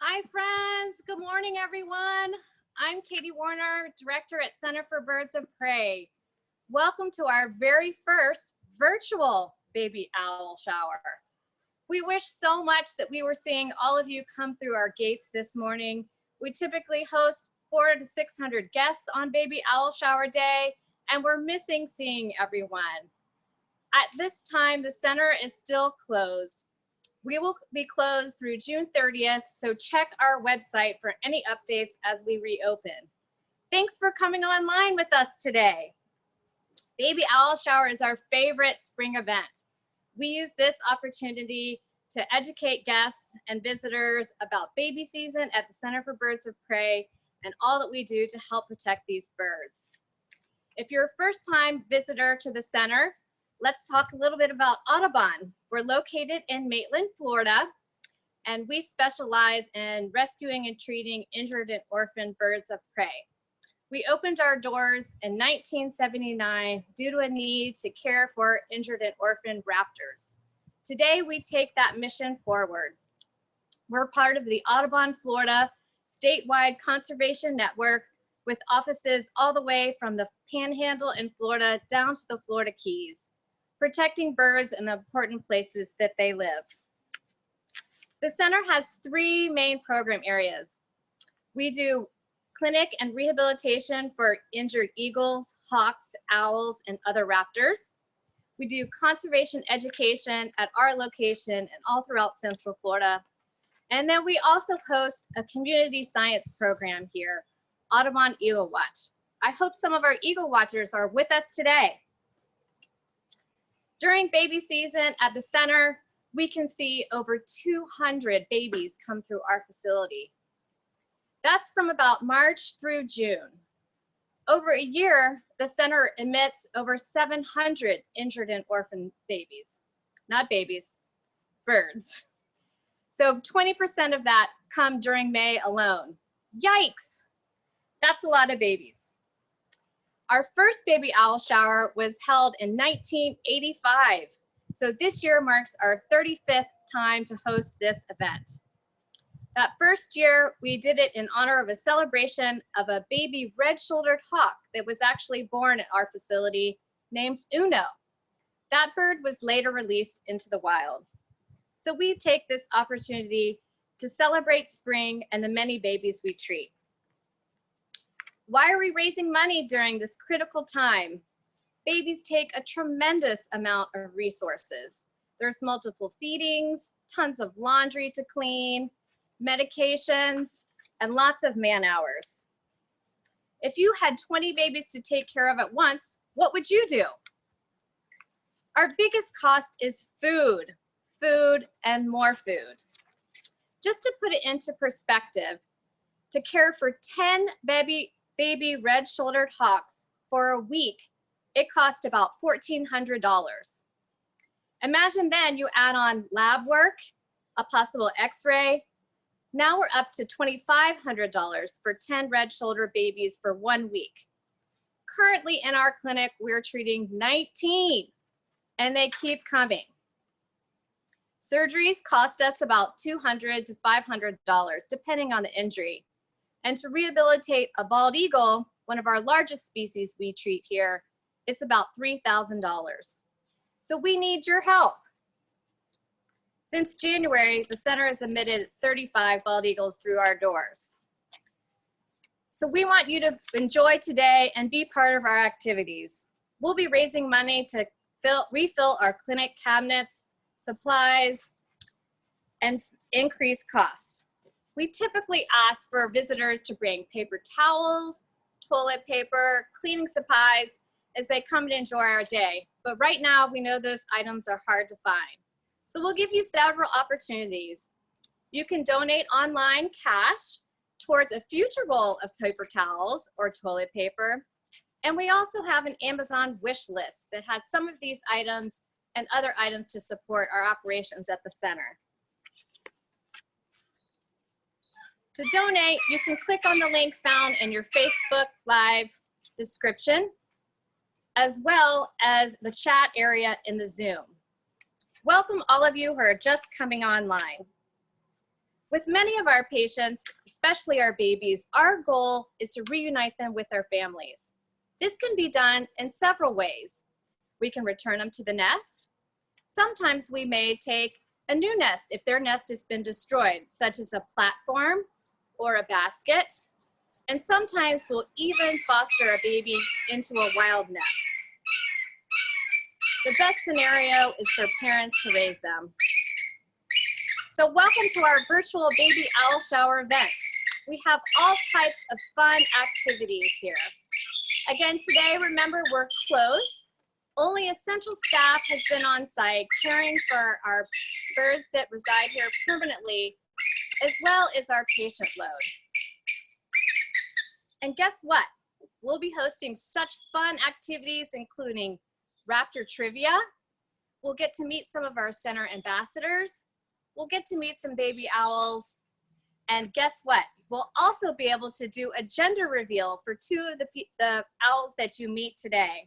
Hi friends, good morning everyone. I'm Katie Warner, Director at Center for Birds of Prey. Welcome to our very first virtual baby owl shower. We wish so much that we were seeing all of you come through our gates this morning. We typically host 400 to 600 guests on baby owl shower day, and we're missing seeing everyone. At this time, the center is still closed. We will be closed through June 30th, so check our website for any updates as we reopen. Thanks for coming online with us today. Baby Owl Shower is our favorite spring event. We use this opportunity to educate guests and visitors about baby season at the Center for Birds of Prey and all that we do to help protect these birds. If you're a first-time visitor to the center, let's talk a little bit about Audubon. We're located in Maitland, Florida, and we specialize in rescuing and treating injured and orphaned birds of prey. We opened our doors in 1979 due to a need to care for injured and orphaned raptors. Today, we take that mission forward. We're part of the Audubon, Florida statewide conservation network with offices all the way from the Panhandle in Florida down to the Florida Keys, protecting birds in the important places that they live. The center has three main program areas. We do clinic and rehabilitation for injured eagles, hawks, owls, and other raptors. We do conservation education at our location and all throughout Central Florida. And then we also host a community science program here, Audubon Eagle Watch. I hope some of our Eagle Watchers are with us today. During baby season at the center, we can see over 200 babies come through our facility. That's from about March through June. Over a year, the center admits over 700 injured and orphaned babies. Not babies, birds. So 20% of that come during May alone. Yikes, that's a lot of babies. Our first baby owl shower was held in 1985. So this year marks our 35th time to host this event. That first year, we did it in honor of a celebration of a baby red-shouldered hawk that was actually born at our facility named Uno. That bird was later released into the wild. So we take this opportunity to celebrate spring and the many babies we treat. Why are we raising money during this critical time? Babies take a tremendous amount of resources. There's multiple feedings, tons of laundry to clean, medications, and lots of man hours. If you had 20 babies to take care of at once, what would you do? Our biggest cost is food, and more food. Just to put it into perspective, to care for 10 baby red-shouldered hawks for a week, it cost about $1,400. Imagine then you add on lab work, a possible x-ray. Now we're up to $2,500 for 10 red-shouldered babies for 1 week. Currently in our clinic, we're treating 19, and they keep coming. Surgeries cost us about $200 to $500, depending on the injury. And to rehabilitate a bald eagle, one of our largest species we treat here, it's about $3,000. So we need your help. Since January, the center has admitted 35 bald eagles through our doors. So we want you to enjoy today and be part of our activities. We'll be raising money to refill our clinic cabinets, supplies, and increase costs. We typically ask for visitors to bring paper towels, toilet paper, cleaning supplies as they come to enjoy our day. But right now, we know those items are hard to find. So we'll give you several opportunities. You can donate online cash towards a future roll of paper towels or toilet paper. And we also have an Amazon wish list that has some of these items and other items to support our operations at the center. To donate, you can click on the link found in your Facebook Live description, as well as the chat area in the Zoom. Welcome all of you who are just coming online. With many of our patients, especially our babies, our goal is to reunite them with their families. This can be done in several ways. We can return them to the nest. Sometimes we may take a new nest if their nest has been destroyed, such as a platform or a basket. And sometimes we'll even foster a baby into a wild nest. The best scenario is for parents to raise them. So welcome to our virtual baby owl shower event. We have all types of fun activities here. Again, today, remember, we're closed. Only essential staff has been on site caring for our birds that reside here permanently, as well as our patient load. And guess what? We'll be hosting such fun activities, including raptor trivia. We'll get to meet some of our center ambassadors. We'll get to meet some baby owls. And guess what? We'll also be able to do a gender reveal for two of the owls that you meet today.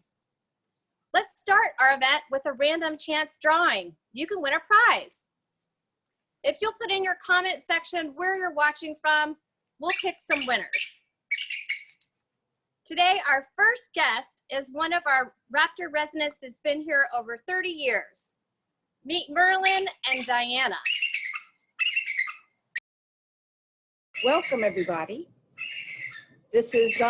Let's start our event with a random chance drawing. You can win a prize. If you'll put in your comment section where you're watching from, we'll pick some winners. Today, our first guest is one of our raptor residents that's been here over 30 years. Meet Merlin and Diana. Welcome, everybody. This is,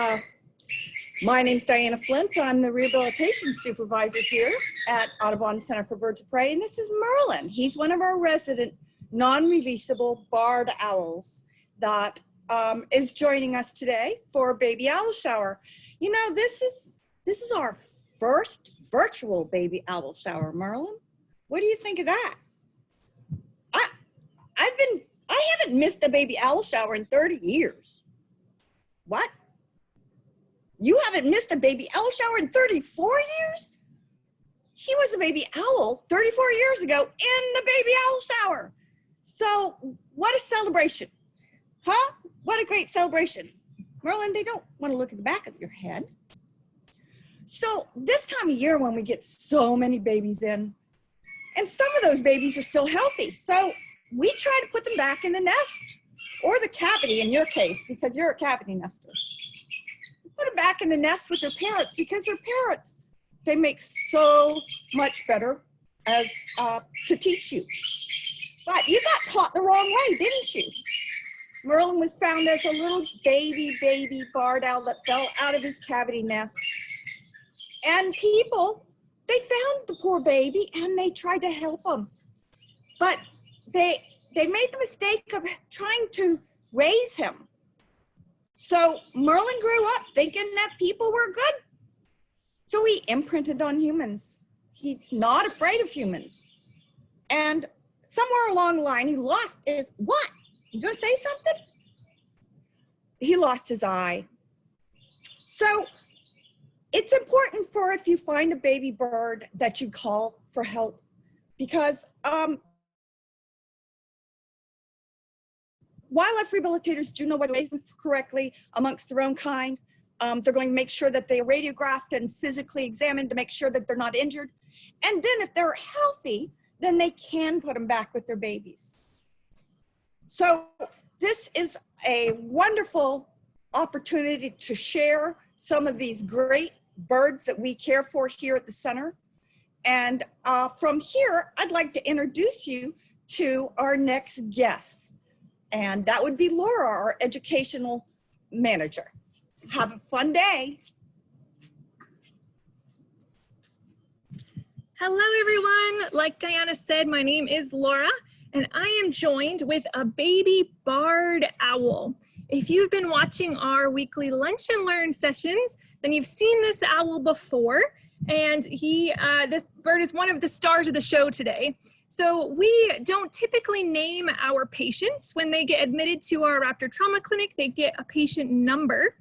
my name's Diana Flint. I'm the rehabilitation supervisor here at Audubon Center for Birds of Prey, and this is Merlin. He's one of our resident non-releasable barred owls that is joining us today for a baby owl shower. You know, this is our first virtual baby owl shower, Merlin. What do you think of that? I haven't missed a baby owl shower in 30 years. What? You haven't missed a baby owl shower in 34 years? He was a baby owl 34 years ago in the baby owl shower. So what a celebration, huh? What a great celebration. Merlin, they don't want to look at the back of your head. So this time of year when we get so many babies in, and some of those babies are still healthy, so we try to put them back in the nest, or the cavity in your case, because you're a cavity nester. Put them back in the nest with their parents, because their parents, they make so much better as to teach you. But you got taught the wrong way, didn't you? Merlin was found as a little baby barred owl that fell out of his cavity nest. And people, they found the poor baby and they tried to help him. But they made the mistake of trying to raise him. So Merlin grew up thinking that people were good. So he imprinted on humans. He's not afraid of humans. And somewhere along the line, he lost his, what? You gonna say something? He lost his eye. So it's important for, if you find a baby bird, that you call for help, because wildlife rehabilitators do know what to raise them correctly amongst their own kind. They're going to make sure that they're radiographed and physically examined to make sure that they're not injured. And then if they're healthy, then they can put them back with their babies. So this is a wonderful opportunity to share some of these great birds that we care for here at the center. And from here, I'd like to introduce you to our next guest. And that would be Laura, our educational manager. Have a fun day. Hello, everyone. Like Diana said, my name is Laura, and I am joined with a baby barred owl. If you've been watching our weekly Lunch and Learn sessions, then you've seen this owl before, and this bird is one of the stars of the show today. So we don't typically name our patients. When they get admitted to our raptor trauma clinic, they get a patient number,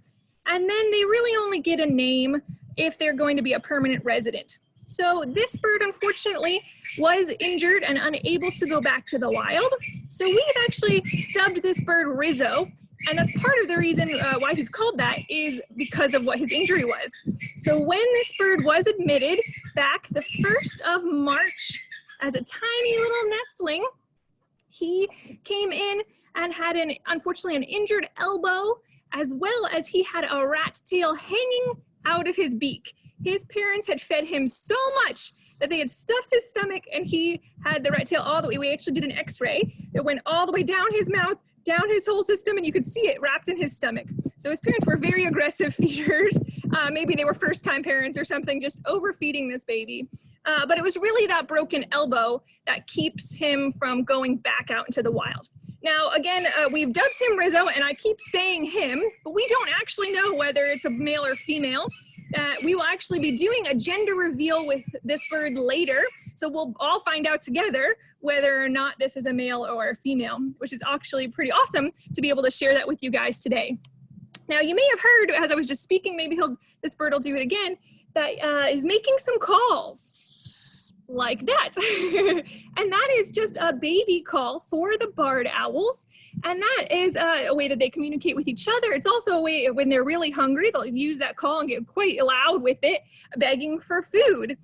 and then they really only get a name if they're going to be a permanent resident. So this bird, unfortunately, was injured and unable to go back to the wild. So we've actually dubbed this bird Rizzo, and that's part of the reason why he's called that is because of what his injury was. So when this bird was admitted back the 1st of March as a tiny little nestling, he came in and had unfortunately an injured elbow, as well as he had a rat tail hanging out of his beak. His parents had fed him so much that they had stuffed his stomach, and he had the rat tail all the way. We actually did an x-ray that went all the way down his mouth, down his whole system, and you could see it wrapped in his stomach. So his parents were very aggressive feeders. Maybe they were first-time parents or something, just overfeeding this baby. But it was really that broken elbow that keeps him from going back out into the wild. Now, again, we've dubbed him Rizzo, and I keep saying him, but we don't actually know whether it's a male or female. We will actually be doing a gender reveal with this bird later, so we'll all find out together whether or not this is a male or a female, which is actually pretty awesome to be able to share that with you guys today. Now, you may have heard, as I was just speaking, maybe this bird will do it again, that is making some calls like that. And that is just a baby call for the barred owls. And that is a way that they communicate with each other. It's also a way when they're really hungry, they'll use that call and get quite loud with it, begging for food.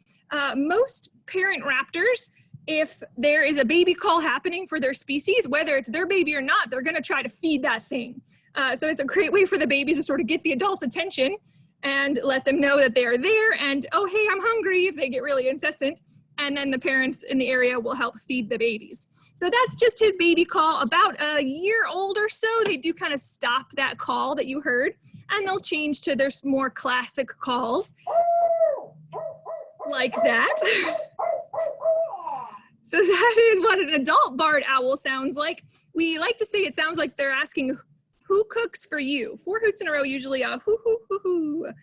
Most parent raptors, if there is a baby call happening for their species, whether it's their baby or not, they're gonna try to feed that thing. So it's a great way for the babies to sort of get the adults' attention and let them know that they are there and, oh, hey, I'm hungry, if they get really incessant. And then the parents in the area will help feed the babies. So that's just his baby call. About a year old or so, they do kind of stop that call that you heard, and they'll change to their more classic calls like that. So that is what an adult barred owl sounds like. We like to say it sounds like they're asking, who cooks for you? 4 hoots in a row, usually a hoo, hoo, hoo, hoo.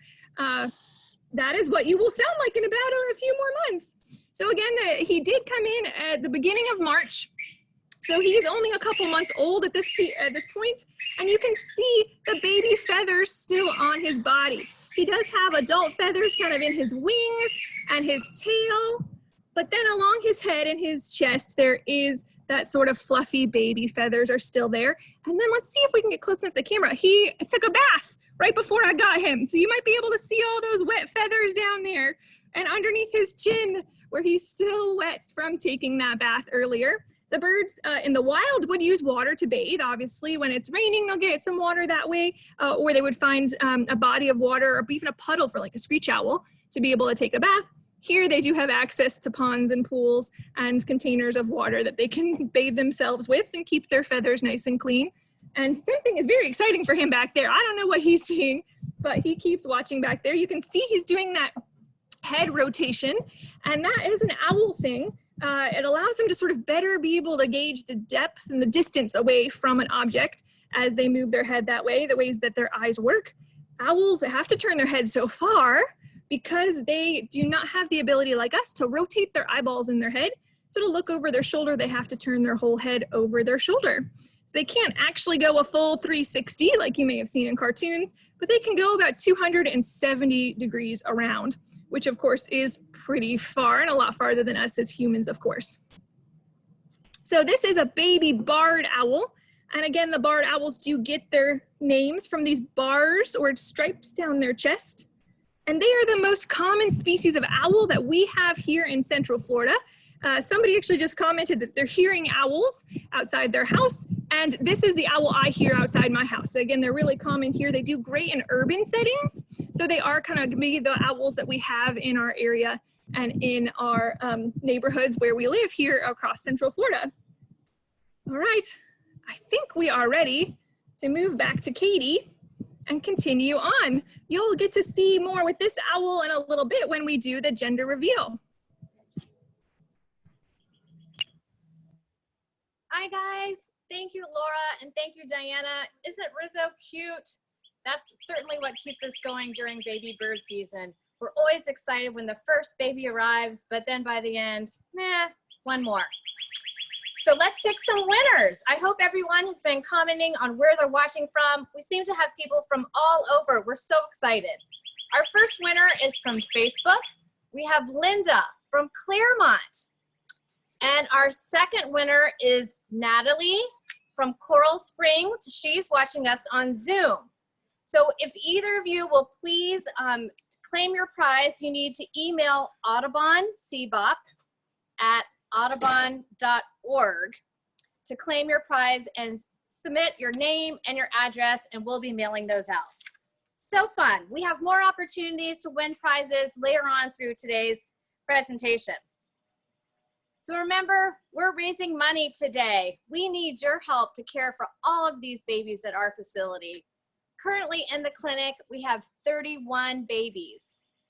That is what you will sound like in about a few more months. So again, he did come in at the beginning of March. So he's only a couple months old at this point, and you can see the baby feathers still on his body. He does have adult feathers kind of in his wings and his tail, but then along his head and his chest, there is that sort of fluffy baby feathers are still there. And then let's see if we can get close enough to the camera. He took a bath right before I got him. So you might be able to see all those wet feathers down there and underneath his chin where he's still wet from taking that bath earlier. The birds in the wild would use water to bathe. Obviously, when it's raining, they'll get some water that way, or they would find a body of water or even a puddle for like a screech owl to be able to take a bath. Here they do have access to ponds and pools and containers of water that they can bathe themselves with and keep their feathers nice and clean. And something is very exciting for him back there. I don't know what he's seeing, but he keeps watching back there. You can see he's doing that head rotation, and that is an owl thing. It allows them to sort of better be able to gauge the depth and the distance away from an object as they move their head that way, the ways that their eyes work. Owls have to turn their head so far because they do not have the ability like us to rotate their eyeballs in their head. So to look over their shoulder, they have to turn their whole head over their shoulder. So they can't actually go a full 360 like you may have seen in cartoons, but they can go about 270 degrees around, which of course is pretty far and a lot farther than us as humans, of course. So this is a baby barred owl. And again, the barred owls do get their names from these bars or stripes down their chest. And they are the most common species of owl that we have here in Central Florida. Somebody actually just commented that they're hearing owls outside their house, and this is the owl I hear outside my house. Again, they're really common here. They do great in urban settings, so they are kind of maybe the owls that we have in our area and in our neighborhoods where we live here across Central Florida. All right, I think we are ready to move back to Katie and continue on. You'll get to see more with this owl in a little bit when we do the gender reveal. Hi guys, thank you Laura and thank you Diana. Isn't Rizzo cute? That's certainly what keeps us going during baby bird season. We're always excited when the first baby arrives, but then by the end, one more. So let's pick some winners. I hope everyone has been commenting on where they're watching from. We seem to have people from all over. We're so excited. Our first winner is from Facebook. We have Linda from Claremont. And our second winner is Natalie from Coral Springs. She's watching us on Zoom. So if either of you will please claim your prize, you need to email audubon@audubon.org to claim your prize and submit your name and your address, and we'll be mailing those out. So fun. We have more opportunities to win prizes later on through today's presentation. So remember, we're raising money today. We need your help to care for all of these babies at our facility. Currently in the clinic, we have 31 babies.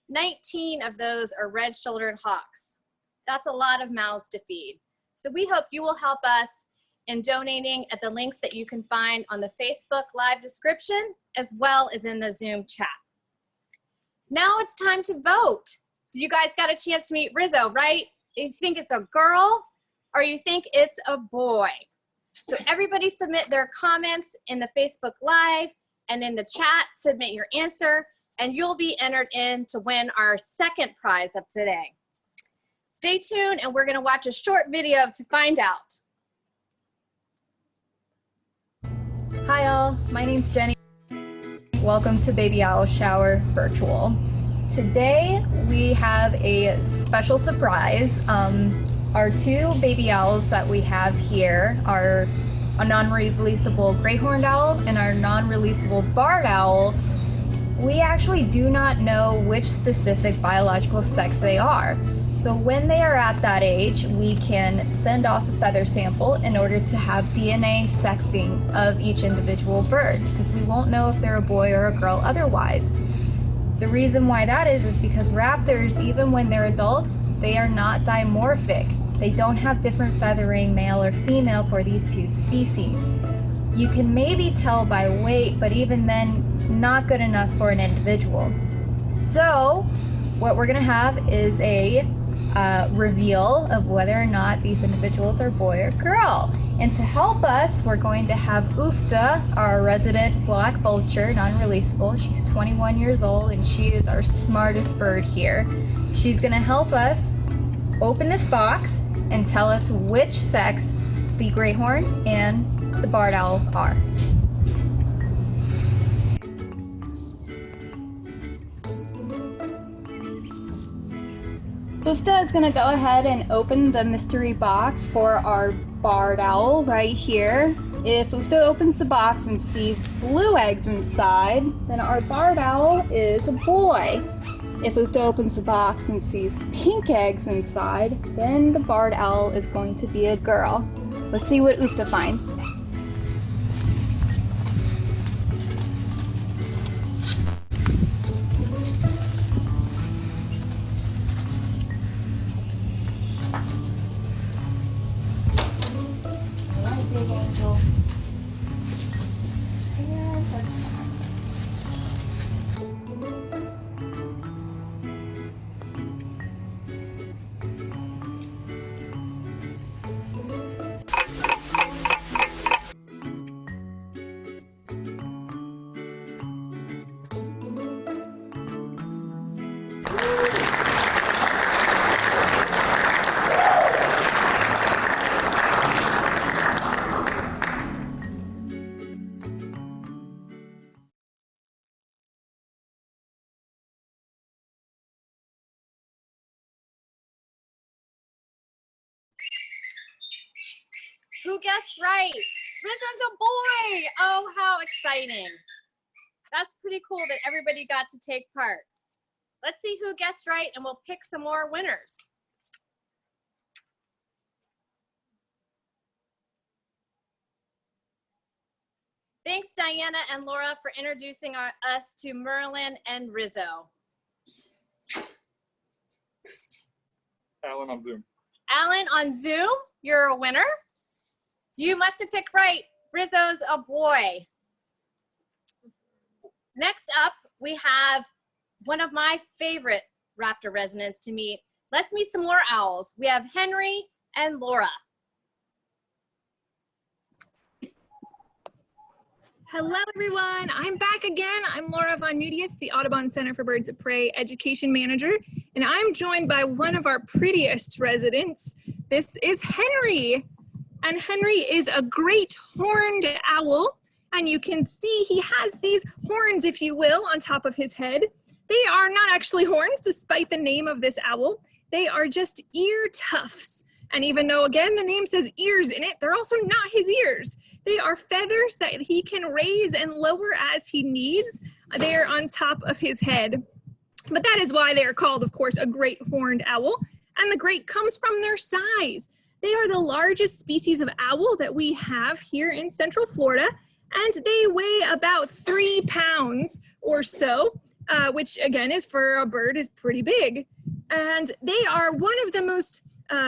19 of those are red-shouldered hawks. That's a lot of mouths to feed. So we hope you will help us in donating at the links that you can find on the Facebook Live description, as well as in the Zoom chat. Now it's time to vote. Did you guys got a chance to meet Rizzo, right? You think it's a girl or you think it's a boy? So everybody submit their comments in the Facebook Live and in the chat, submit your answer, and you'll be entered in to win our second prize of today. Stay tuned and we're gonna watch a short video to find out. Hi all, my name's Jenny. Welcome to Baby Owl Shower Virtual. Today we have a special surprise. Our two baby owls that we have here are a non-releasable gray horned owl and our non-releasable barred owl. We actually do not know which specific biological sex they are. So when they are at that age, we can send off a feather sample in order to have DNA sexing of each individual bird, because we won't know if they're a boy or a girl otherwise. The reason why that is because raptors, even when they're adults, they are not dimorphic. They don't have different feathering, male or female, for these two species. You can maybe tell by weight, but even then, not good enough for an individual. So what we're gonna have is a reveal of whether or not these individuals are boy or girl. And to help us, we're going to have Ufta, our resident black vulture, non-releasable. She's 21 years old and she is our smartest bird here. She's gonna help us open this box and tell us which sex the gray horn and the barred owl are. Ufta is gonna go ahead and open the mystery box for our barred owl right here. If Ufta opens the box and sees blue eggs inside, then our barred owl is a boy. If Ufta opens the box and sees pink eggs inside, then the barred owl is going to be a girl. Let's see what Ufta finds. Who guessed right? Rizzo's a boy. Oh, how exciting. That's pretty cool that everybody got to take part. Let's see who guessed right and we'll pick some more winners. Thanks, Diana and Laura, for introducing us to Merlin and Rizzo. Alan on Zoom. Alan on Zoom, you're a winner. You must have picked right. Rizzo's a boy. Next up, we have one of my favorite raptor residents to meet. Let's meet some more owls. We have Henry and Laura. Hello, everyone. I'm back again. I'm Laura Von Nudius, the Audubon Center for Birds of Prey Education Manager, and I'm joined by one of our prettiest residents. This is Henry, and Henry is a great horned owl, and you can see he has these horns, if you will, on top of his head. They are not actually horns, despite the name of this owl. They are just ear tufts. And even though, again, the name says ears in it, they're also not his ears. They are feathers that he can raise and lower as he needs. They're on top of his head. But that is why they are called, of course, a great horned owl. And the great comes from their size. They are the largest species of owl that we have here in Central Florida, and they weigh about 3 pounds or so, which again is for a bird is pretty big. And they are one of the most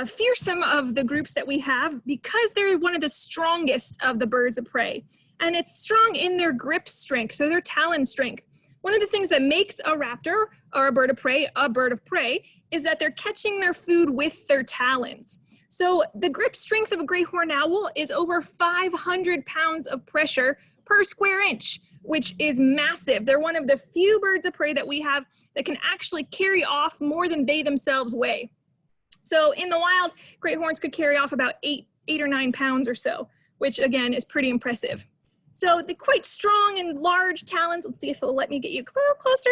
fearsome of the groups that we have because they're one of the strongest of the birds of prey. And it's strong in their grip strength, so their talon strength. One of the things that makes a raptor or a bird of prey is that they're catching their food with their talons. So the grip strength of a great horned owl is over 500 pounds of pressure per square inch, which is massive. They're one of the few birds of prey that we have that can actually carry off more than they themselves weigh. So in the wild, great horns could carry off about 8 or 9 pounds or so, which again is pretty impressive. So they're quite strong and large talons. Let's see if it'll let me get you a little closer.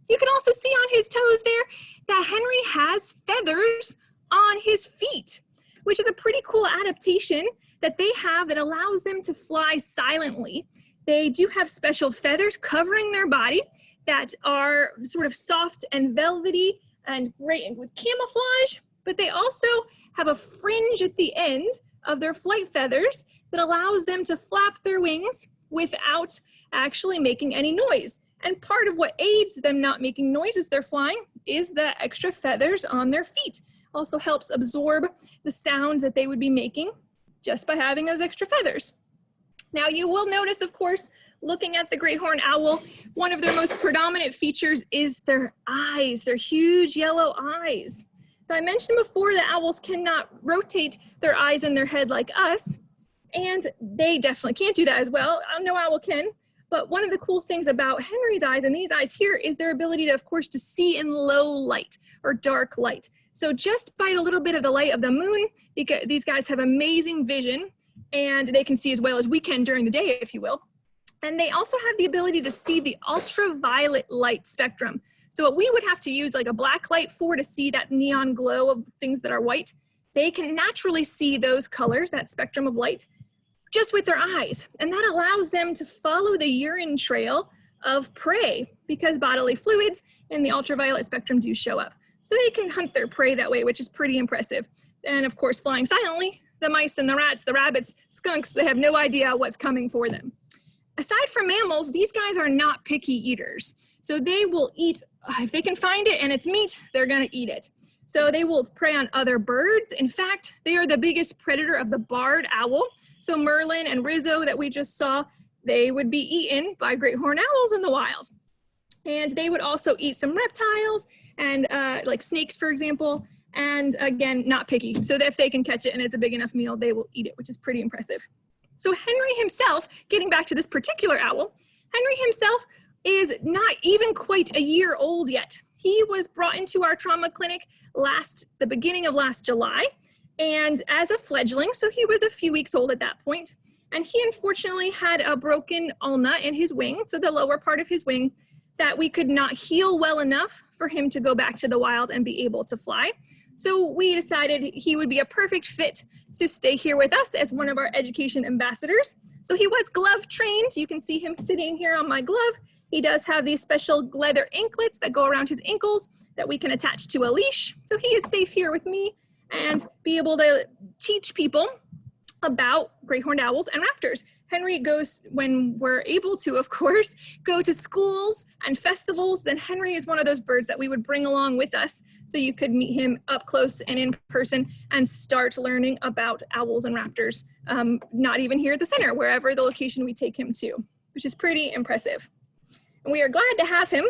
You can also see on his toes there that Henry has feathers on his feet, which is a pretty cool adaptation that they have that allows them to fly silently. They do have special feathers covering their body that are sort of soft and velvety and great with camouflage, but they also have a fringe at the end of their flight feathers that allows them to flap their wings without actually making any noise. And part of what aids them not making noise as they're flying is the extra feathers on their feet. Also helps absorb the sounds that they would be making just by having those extra feathers. Now you will notice, of course, looking at the great horned owl, one of their most predominant features is their eyes, their huge yellow eyes. So I mentioned before that owls cannot rotate their eyes in their head like us, and they definitely can't do that as well. No owl can. But one of the cool things about Henry's eyes and these eyes here is their ability to, of course, to see in low light or dark light. So just by a little bit of the light of the moon, these guys have amazing vision, and they can see as well as we can during the day, if you will. And they also have the ability to see the ultraviolet light spectrum. So what we would have to use like a black light for to see that neon glow of things that are white, they can naturally see those colors, that spectrum of light, just with their eyes. And that allows them to follow the urine trail of prey because bodily fluids and the ultraviolet spectrum do show up. So they can hunt their prey that way, which is pretty impressive. And of course, flying silently, the mice and the rats, the rabbits, skunks, they have no idea what's coming for them. Aside from mammals, these guys are not picky eaters. So they will eat, if they can find it and it's meat, they're gonna eat it. So they will prey on other birds. In fact, they are the biggest predator of the barred owl. So Merlin and Rizzo that we just saw, they would be eaten by great horned owls in the wild. And they would also eat some reptiles and like snakes, for example, and again, not picky. So that if they can catch it and it's a big enough meal, they will eat it, which is pretty impressive. So Henry himself, getting back to this particular owl, Henry himself is not even quite a year old yet. He was brought into our trauma clinic the beginning of last July, and as a fledgling, so he was a few weeks old at that point, and he unfortunately had a broken ulna in his wing, so the lower part of his wing, that we could not heal well enough for him to go back to the wild and be able to fly. So we decided he would be a perfect fit to stay here with us as one of our education ambassadors. So he was glove trained. You can see him sitting here on my glove. He does have these special leather anklets that go around his ankles that we can attach to a leash. So he is safe here with me and be able to teach people about great horned owls and raptors. Henry goes, when we're able to, of course, go to schools and festivals, then Henry is one of those birds that we would bring along with us so you could meet him up close and in person and start learning about owls and raptors, not even here at the center, wherever the location we take him to, which is pretty impressive. And we are glad to have him.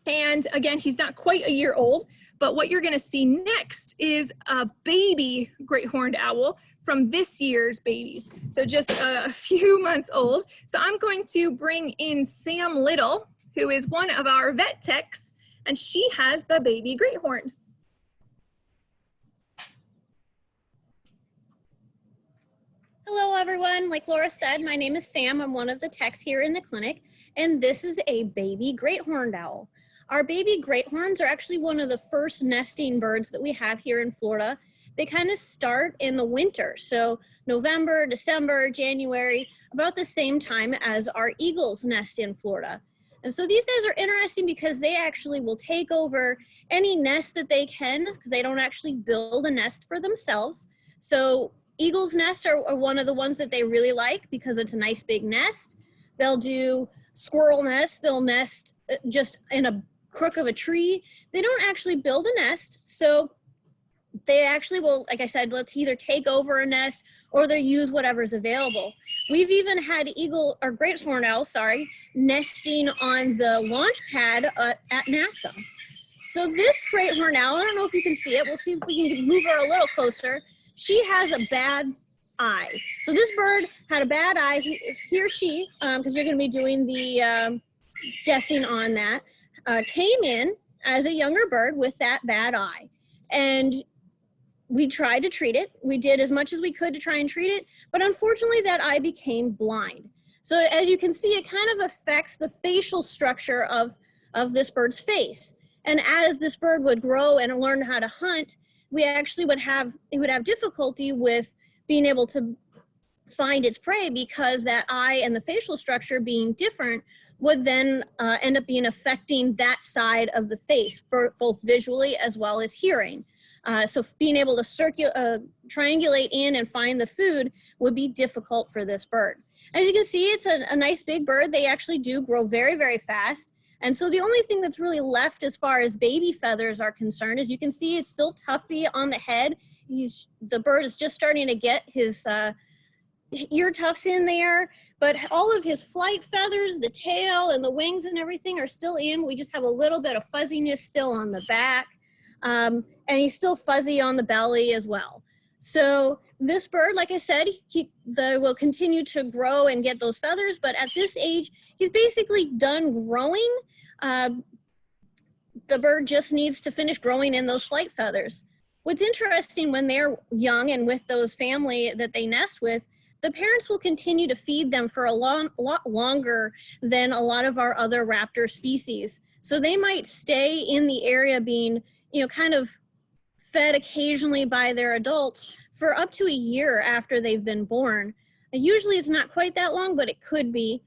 And again, he's not quite a year old, but what you're gonna see next is a baby great horned owl from this year's babies. So just a few months old. So I'm going to bring in Sam Little, who is one of our vet techs, and she has the baby great horned. Hello everyone, like Laura said, my name is Sam. I'm one of the techs here in the clinic, and this is a baby great horned owl. Our baby great horns are actually one of the first nesting birds that we have here in Florida. They kind of start in the winter, so November, December, January, about the same time as our eagles nest in Florida. And so these guys are interesting because they actually will take over any nest that they can, because they don't actually build a nest for themselves. So eagles' nests are one of the ones that they really like because it's a nice big nest. They'll do squirrel nests. They'll nest just in a crook of a tree. They don't actually build a nest. So they actually will, like I said, let's either take over a nest or they use whatever's available. We've even had great horned owls, nesting on the launch pad at NASA. So this great horned owl, I don't know if you can see it. We'll see if we can move her a little closer. She has a bad eye. So this bird had a bad eye. He or she, because you're going to be doing the guessing on that, came in as a younger bird with that bad eye. And we tried to treat it. We did as much as we could to try and treat it, but unfortunately that eye became blind. So as you can see, it kind of affects the facial structure of this bird's face. And as this bird would grow and learn how to hunt, we actually would have difficulty with being able to find its prey, because that eye and the facial structure being different would then end up affecting that side of the face, both visually as well as hearing. So being able to triangulate in and find the food would be difficult for this bird. As you can see, it's a nice big bird. They actually do grow very, very fast. And so the only thing that's really left as far as baby feathers are concerned, as you can see, it's still tuffy on the head. The bird is just starting to get his ear tufts in there, but all of his flight feathers, the tail and the wings and everything are still in. We just have a little bit of fuzziness still on the back, and he's still fuzzy on the belly as well. So this bird, like I said, they will continue to grow and get those feathers, but at this age, he's basically done growing. The bird just needs to finish growing in those flight feathers. What's interesting, when they're young and with those family that they nest with, the parents will continue to feed them for a lot longer than a lot of our other raptor species. So they might stay in the area being, kind of fed occasionally by their adults for up to a year after they've been born. Usually it's not quite that long, but it could be,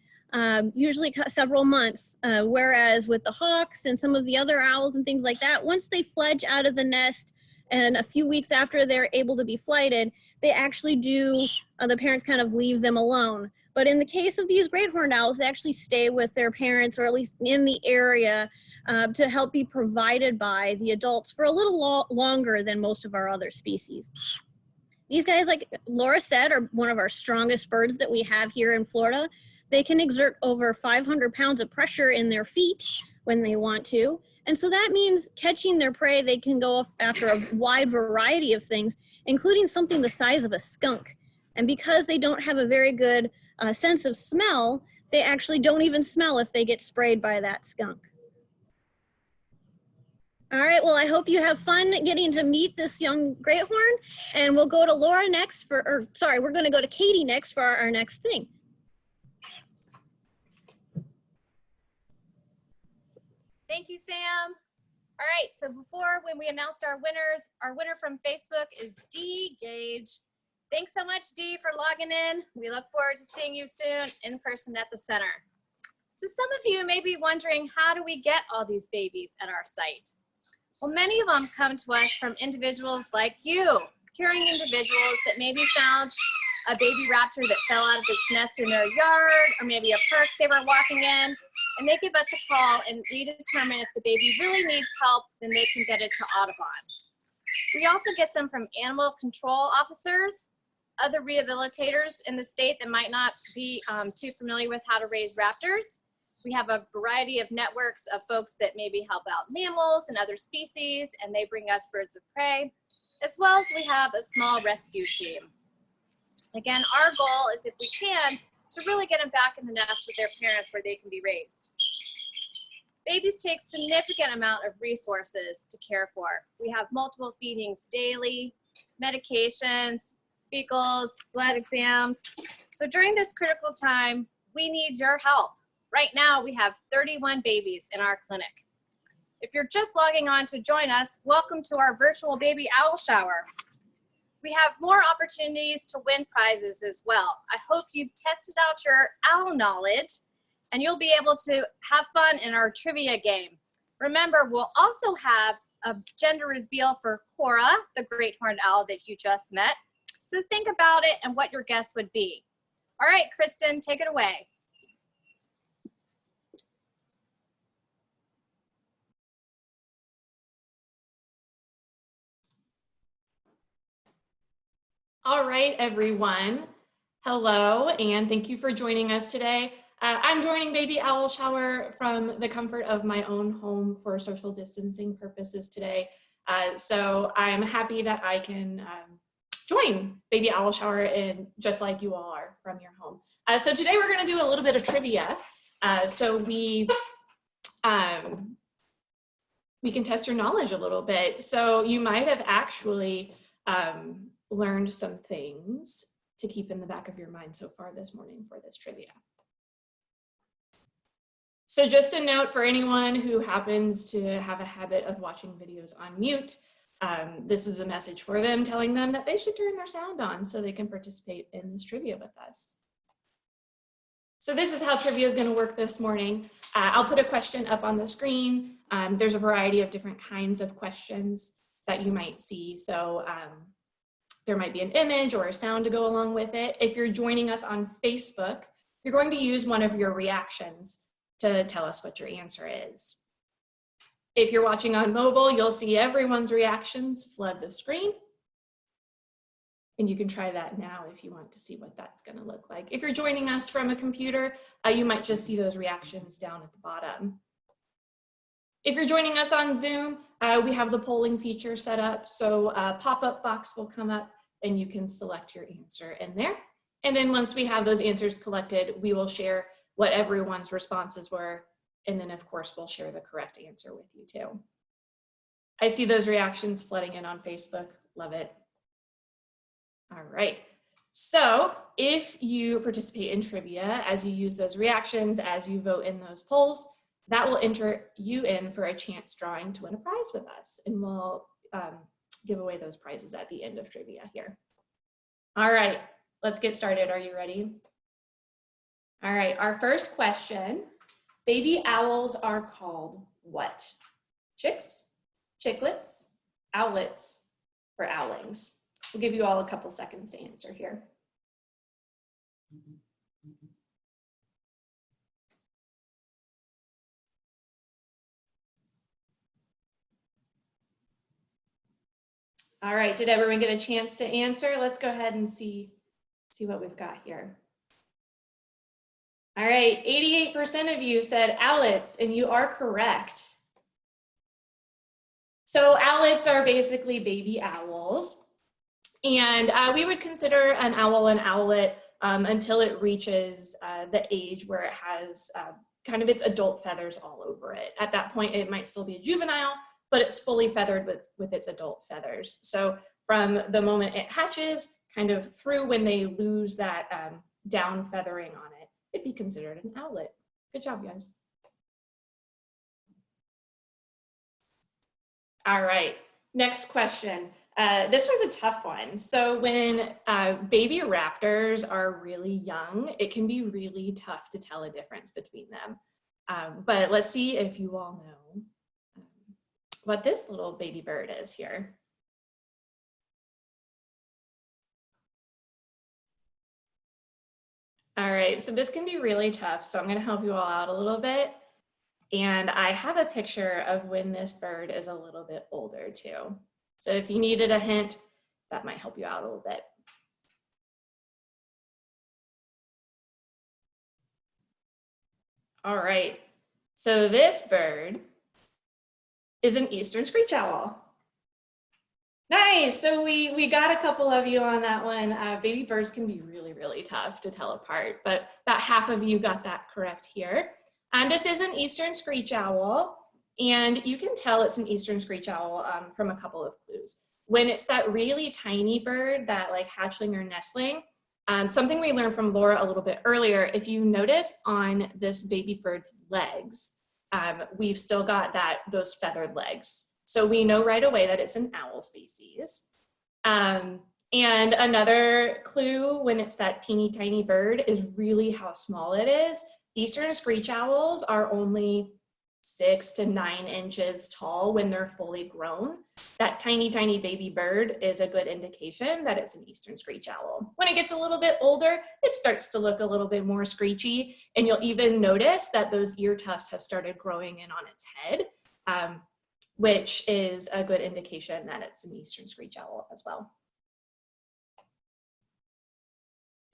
usually several months. Whereas with the hawks and some of the other owls and things like that, once they fledge out of the nest and a few weeks after they're able to be flighted, they actually do, the parents kind of leave them alone. But in the case of these great horned owls, they actually stay with their parents, or at least in the area, to help be provided by the adults for a little longer than most of our other species. These guys, like Laura said, are one of our strongest birds that we have here in Florida. They can exert over 500 pounds of pressure in their feet when they want to. And so that means catching their prey, they can go after a wide variety of things, including something the size of a skunk. And because they don't have a very good sense of smell, they actually don't even smell if they get sprayed by that skunk. All right, well, I hope you have fun getting to meet this young great horn, and we'll go to Laura next we're going to go to Katie next for our next thing. Thank you, Sam. All right, so when we announced our winner from Facebook is D. Gage. Thanks so much, Dee, for logging in. We look forward to seeing you soon in person at the center. So some of you may be wondering, how do we get all these babies at our site? Well, many of them come to us from individuals like you, caring individuals that maybe found a baby raptor that fell out of its nest in their yard, or maybe a perk they were walking in, and they give us a call, and we determine if the baby really needs help, then they can get it to Audubon. We also get them from animal control officers, other rehabilitators in the state that might not be too familiar with how to raise raptors. We have a variety of networks of folks that maybe help out mammals and other species, and they bring us birds of prey, as well as we have a small rescue team. Again, our goal is, if we can, to really get them back in the nest with their parents where they can be raised. Babies take significant amount of resources to care for. We have multiple feedings daily, medications, fecals, blood exams. So during this critical time, we need your help. Right now, we have 31 babies in our clinic. If you're just logging on to join us, welcome to our virtual baby owl shower. We have more opportunities to win prizes as well. I hope you've tested out your owl knowledge and you'll be able to have fun in our trivia game. Remember, we'll also have a gender reveal for Cora, the great horned owl that you just met. So think about it and what your guess would be. All right, Kristen, take it away. All right, everyone. Hello, and thank you for joining us today. I'm joining Baby Owl Shower from the comfort of my own home for social distancing purposes today. So I'm happy that I can join Baby Owl Shower in just like you all are from your home. So today we're going to do a little bit of trivia. So we can test your knowledge a little bit. So you might have actually learned some things to keep in the back of your mind so far this morning for this trivia. So just a note for anyone who happens to have a habit of watching videos on mute, this is a message for them telling them that they should turn their sound on so they can participate in this trivia with us. So this is how trivia is going to work this morning. I'll put a question up on the screen. There's a variety of different kinds of questions that you might see. So there might be an image or a sound to go along with it. If you're joining us on Facebook, you're going to use one of your reactions to tell us what your answer is. If you're watching on mobile, you'll see everyone's reactions flood the screen. And you can try that now if you want to see what that's going to look like. If you're joining us from a computer, you might just see those reactions down at the bottom. If you're joining us on Zoom, we have the polling feature set up. So a pop-up box will come up and you can select your answer in there. And then once we have those answers collected, we will share what everyone's responses were. And then of course, we'll share the correct answer with you too. I see those reactions flooding in on Facebook. Love it. All right. So if you participate in trivia, as you use those reactions, as you vote in those polls, that will enter you in for a chance drawing to win a prize with us. And we'll give away those prizes at the end of trivia here. All right, let's get started. Are you ready? All right, our first question. Baby owls are called what? Chicks, chicklets, owlets, or owlings? We'll give you all a couple seconds to answer here. All right, did everyone get a chance to answer? Let's go ahead and see what we've got here. All right, 88% of you said owlets, and you are correct. So owlets are basically baby owls, and we would consider an owl an owlet until it reaches the age where it has kind of its adult feathers all over it. At that point, it might still be a juvenile, but it's fully feathered with its adult feathers. So from the moment it hatches, kind of through when they lose that down feathering on it, it'd be considered an owlet. Good job, guys. All right, next question. This one's a tough one. So when baby raptors are really young, it can be really tough to tell a difference between them. But let's see if you all know what this little baby bird is here. All right, so this can be really tough, so I'm gonna help you all out a little bit. And I have a picture of when this bird is a little bit older too. So if you needed a hint, that might help you out a little bit. All right, so this bird is an eastern screech owl. Nice, so we got a couple of you on that one. Baby birds can be really, really tough to tell apart, but about half of you got that correct here. And this is an eastern screech owl, and you can tell it's an eastern screech owl from a couple of clues. When it's that really tiny bird, that like hatchling or nestling, something we learned from Laura a little bit earlier, if you notice on this baby bird's legs, we've still got those feathered legs. So we know right away that it's an owl species. And another clue when it's that teeny tiny bird is really how small it is. Eastern screech owls are only 6 to 9 inches tall when they're fully grown. That tiny, tiny baby bird is a good indication that it's an eastern screech owl. When it gets a little bit older, it starts to look a little bit more screechy, and you'll even notice that those ear tufts have started growing in on its head, which is a good indication that it's an eastern screech owl as well.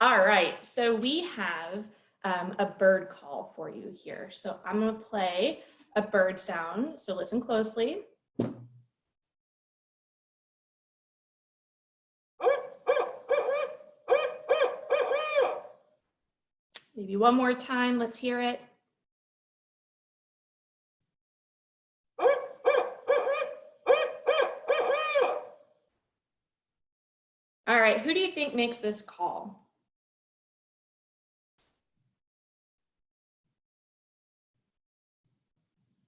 All right, so we have a bird call for you here. So I'm gonna play a bird sound, so listen closely. Maybe one more time, let's hear it. All right, who do you think makes this call?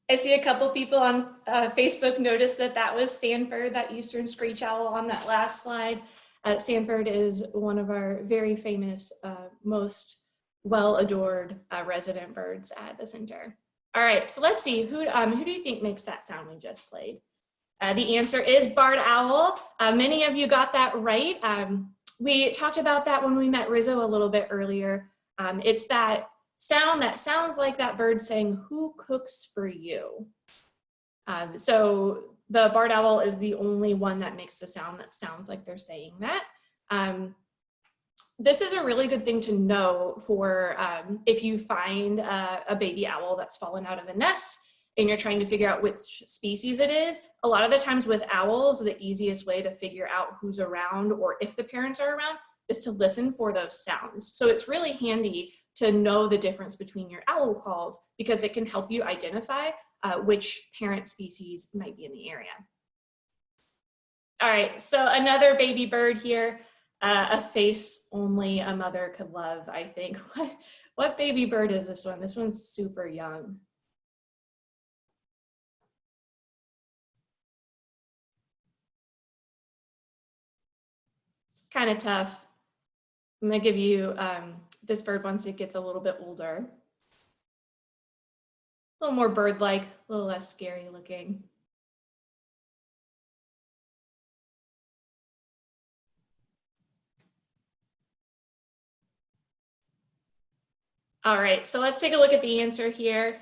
I see a couple people on Facebook noticed that was Sanford, that eastern screech owl on that last slide. Sanford is one of our very famous, most well-adored resident birds at the center. All right, so let's see, who do you think makes that sound we just played? The answer is barred owl. Many of you got that right. We talked about that when we met Rizzo a little bit earlier. It's that sound that sounds like that bird saying, "Who cooks for you?" So the barred owl is the only one that makes a sound that sounds like they're saying that. This is a really good thing to know for if you find a baby owl that's fallen out of a nest and you're trying to figure out which species it is. A lot of the times with owls, the easiest way to figure out who's around or if the parents are around is to listen for those sounds. So it's really handy to know the difference between your owl calls because it can help you identify which parent species might be in the area. All right, so another baby bird here, a face only a mother could love, I think. What baby bird is this one? This one's super young. It's kind of tough. I'm gonna give you this bird once it gets a little bit older. A little more bird-like, a little less scary looking. All right, so let's take a look at the answer here.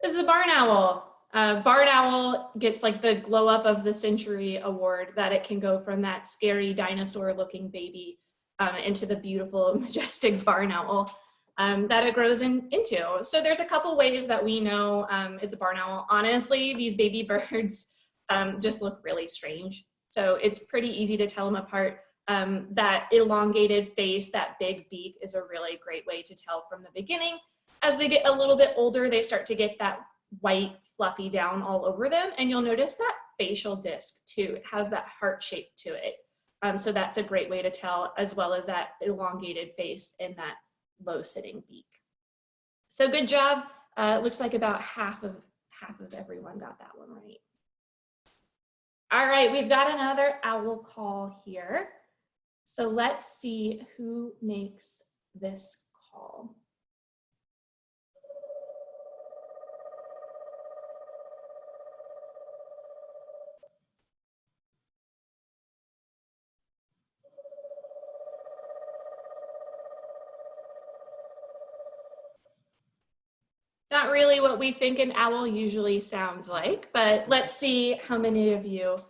This is a barn owl. Barn owl gets like the glow up of the century award that it can go from that scary dinosaur looking baby into the beautiful, majestic barn owl that it grows into. So there's a couple ways that we know it's a barn owl. Honestly, these baby birds just look really strange. So it's pretty easy to tell them apart. That elongated face, that big beak is a really great way to tell from the beginning. As they get a little bit older, they start to get that white fluffy down all over them. And you'll notice that facial disc too. It has that heart shape to it. So that's a great way to tell, as well as that elongated face and that low sitting beak. So good job. Looks like about half of everyone got that one right. All right, we've got another owl call here. So let's see who makes this call. Not really what we think an owl usually sounds like, but let's see how many of you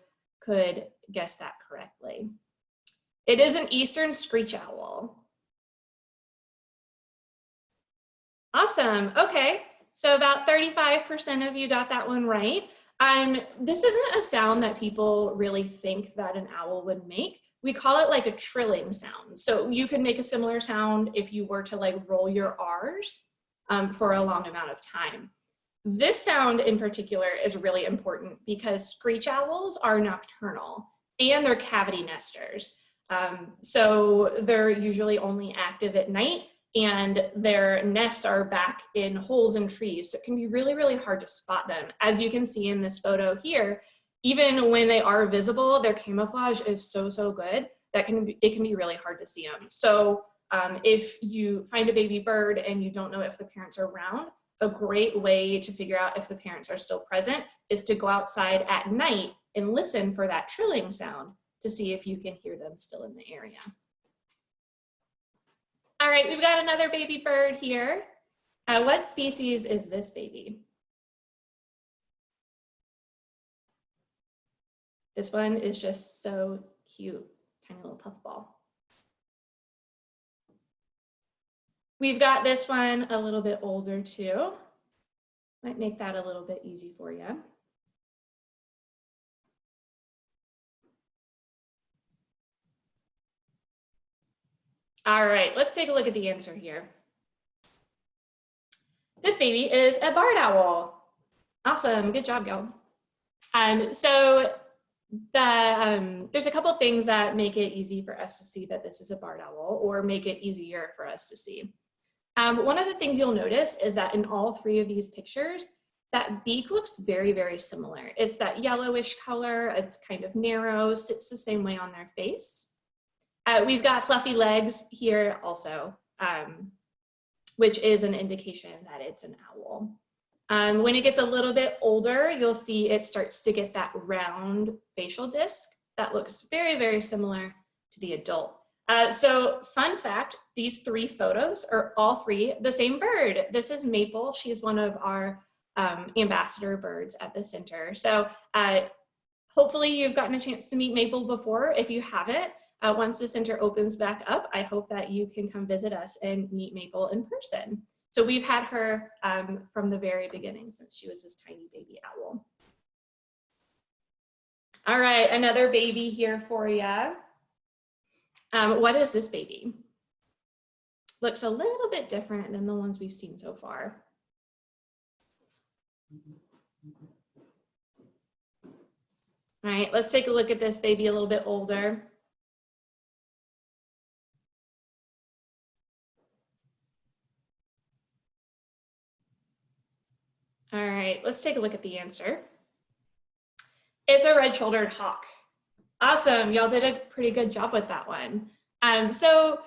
could guess that correctly. It is an eastern screech owl. Awesome, okay. So about 35% of you got that one right. This isn't a sound that people really think that an owl would make. We call it like a trilling sound. So you can make a similar sound if you were to like roll your R's for a long amount of time. This sound in particular is really important because screech owls are nocturnal and they're cavity nesters. So they're usually only active at night and their nests are back in holes in trees. So it can be really, really hard to spot them. As you can see in this photo here, even when they are visible, their camouflage is so, so good that it can be really hard to see them. So if you find a baby bird and you don't know if the parents are around, a great way to figure out if the parents are still present is to go outside at night and listen for that trilling sound to see if you can hear them still in the area. All right, we've got another baby bird here. What species is this baby? This one is just so cute, tiny little puffball. We've got this one a little bit older too. Might make that a little bit easy for you. All right, let's take a look at the answer here. This baby is a barred owl. Awesome, good job, y'all. So there's a couple things that make it easy for us to see that this is a barred owl, or make it easier for us to see. One of the things you'll notice is that in all three of these pictures, that beak looks very, very similar. It's that yellowish color, it's kind of narrow, sits the same way on their face. We've got fluffy legs here also, which is an indication that it's an owl. When it gets a little bit older, you'll see it starts to get that round facial disc that looks very, very similar to the adult. So fun fact, these three photos are all three the same bird. This is Maple. She's one of our ambassador birds at the center. So hopefully you've gotten a chance to meet Maple before. If you haven't, once the center opens back up, I hope that you can come visit us and meet Maple in person. So we've had her from the very beginning since she was this tiny baby owl. All right, another baby here for you. What is this baby? Looks a little bit different than the ones we've seen so far. All right, let's take a look at this baby a little bit older. All right, let's take a look at the answer. It's a red-shouldered hawk. Awesome, y'all did a pretty good job with that one. So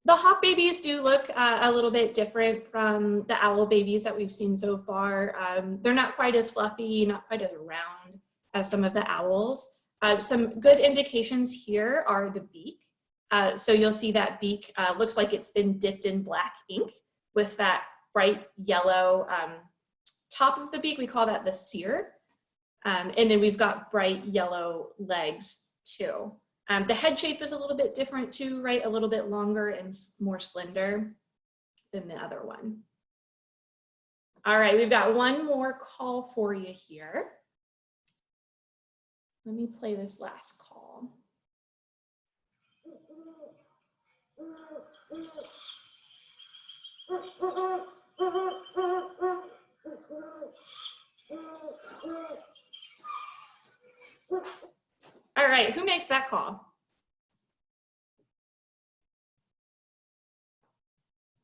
the hawk babies do look a little bit different from the owl babies that we've seen so far. They're not quite as fluffy, not quite as round as some of the owls. Some good indications here are the beak. So you'll see that beak looks like it's been dipped in black ink with that bright yellow top of the beak. We call that the sear. And then we've got bright yellow legs too. The head shape is a little bit different too, right? A little bit longer and more slender than the other one. All right, we've got one more call for you here. Let me play this last call. All right, who makes that call?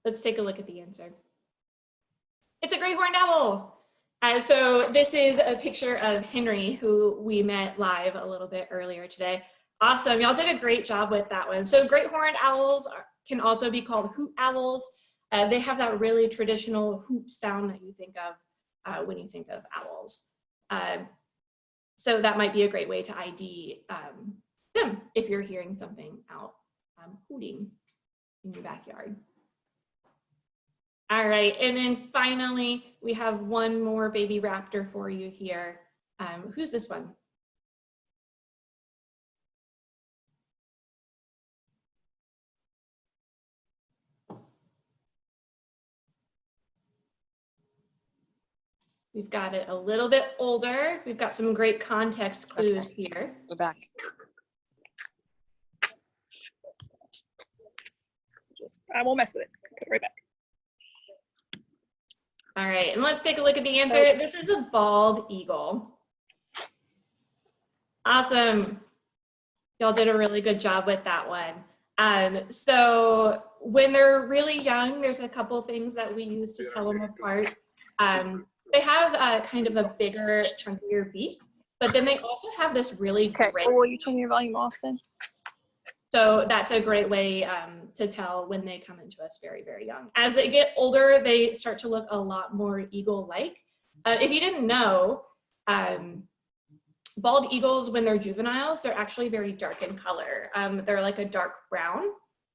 Let's take a look at the answer. It's a great horned owl. So this is a picture of Henry, who we met live a little bit earlier today. Awesome, y'all did a great job with that one. So great horned owls can also be called hoot owls. They have that really traditional hoot sound that you think of when you think of owls. So that might be a great way to ID them if you're hearing something out hooting in your backyard. All right, and then finally, we have one more baby raptor for you here. Who's this one? We've got it a little bit older. We've got some great context clues here. Go back. I won't mess with it. Go right back. All right, and let's take a look at the answer. This is a bald eagle. Awesome. Y'all did a really good job with that one. So when they're really young, there's a couple things that we use to tell them apart. They have kind of a bigger, chunkier beak, but then they also have this really great. Well, will you turn your volume off then? So that's a great way to tell when they come into us very, very young. As they get older, they start to look a lot more eagle-like. If you didn't know, bald eagles, when they're juveniles, they're actually very dark in color. They're like a dark brown.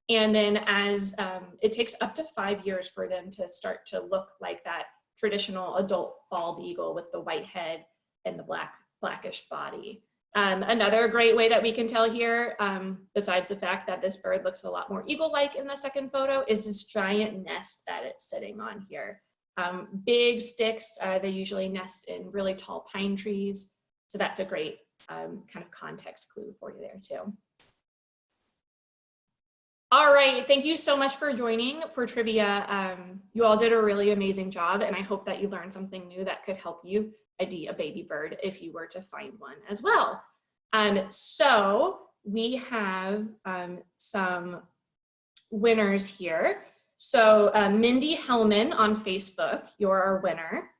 And then as it takes up to 5 years for them to start to look like that traditional adult bald eagle with the white head and the blackish body. Another great way that we can tell here, besides the fact that this bird looks a lot more eagle-like in the second photo, is this giant nest that it's sitting on here. Big sticks, they usually nest in really tall pine trees. So that's a great kind of context clue for you there too. All right, thank you so much for joining for trivia. You all did a really amazing job, and I hope that you learned something new that could help you ID a baby bird if you were to find one as well. So we have some winners here. So Mindy Hellman on Facebook, you're our winner.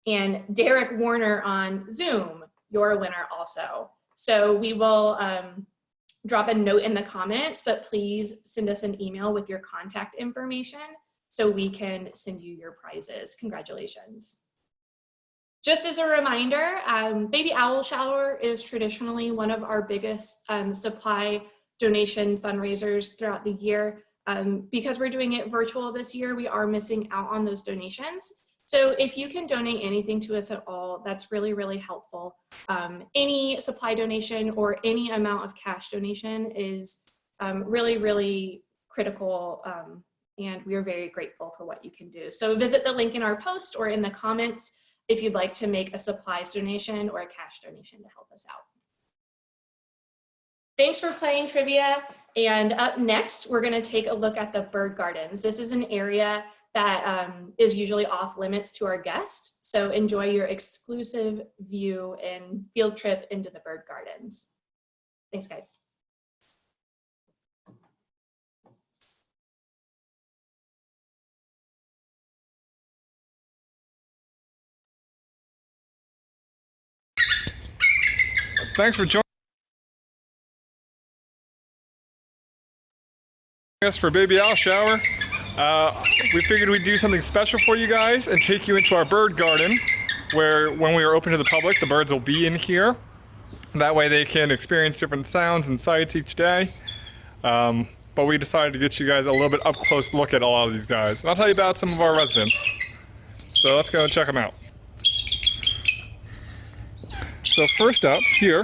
And Derek Warner on Zoom, you're a winner also. So we will drop a note in the comments, but please send us an email with your contact information so we can send you your prizes. Congratulations. Just as a reminder, Baby Owl Shower is traditionally one of our biggest supply donation fundraisers throughout the year. Because we're doing it virtual this year, we are missing out on those donations. So if you can donate anything to us at all, that's really, really helpful. Any supply donation or any amount of cash donation is really, really critical, and we are very grateful for what you can do. So visit the link in our post or in the comments if you'd like to make a supplies donation or a cash donation to help us out. Thanks for playing trivia. And up next, we're going to take a look at the bird gardens. This is an area that is usually off limits to our guests. So enjoy your exclusive view and field trip into the bird gardens. Thanks, guys. Thanks for joining us for Baby Owl Shower. We figured we'd do something special for you guys and take you into our bird garden, where when we are open to the public, the birds will be in here. That way they can experience different sounds and sights each day. But we decided to get you guys a little bit up close look at a lot of these guys. And I'll tell you about some of our residents. So let's go and check them out. So first up here,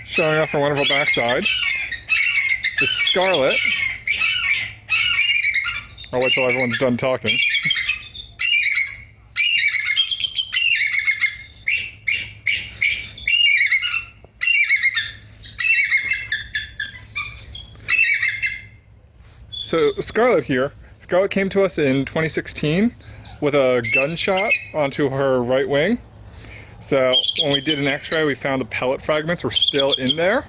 showing up from one of our backside, is Scarlet. I'll wait till everyone's done talking. So Scarlet here, Scarlet came to us in 2016 with a gunshot onto her right wing. So when we did an x-ray, we found the pellet fragments were still in there.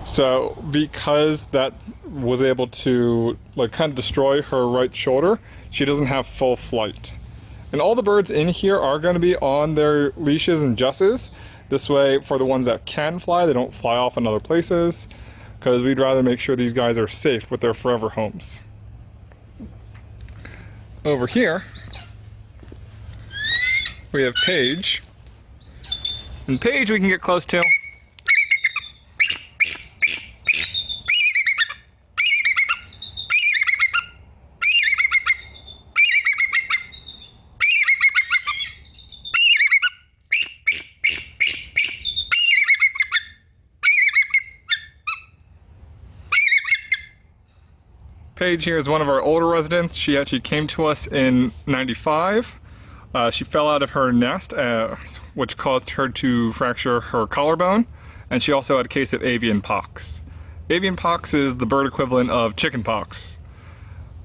So because that was able to kind of destroy her right shoulder, she doesn't have full flight. And all the birds in here are going to be on their leashes and jesses. This way, for the ones that can fly, they don't fly off in other places, because we'd rather make sure these guys are safe with their forever homes. Over here, we have Paige. And Paige we can get close to. Paige here is one of our older residents. She actually came to us in '95. She fell out of her nest, which caused her to fracture her collarbone, and she also had a case of avian pox. Avian pox is the bird equivalent of chicken pox,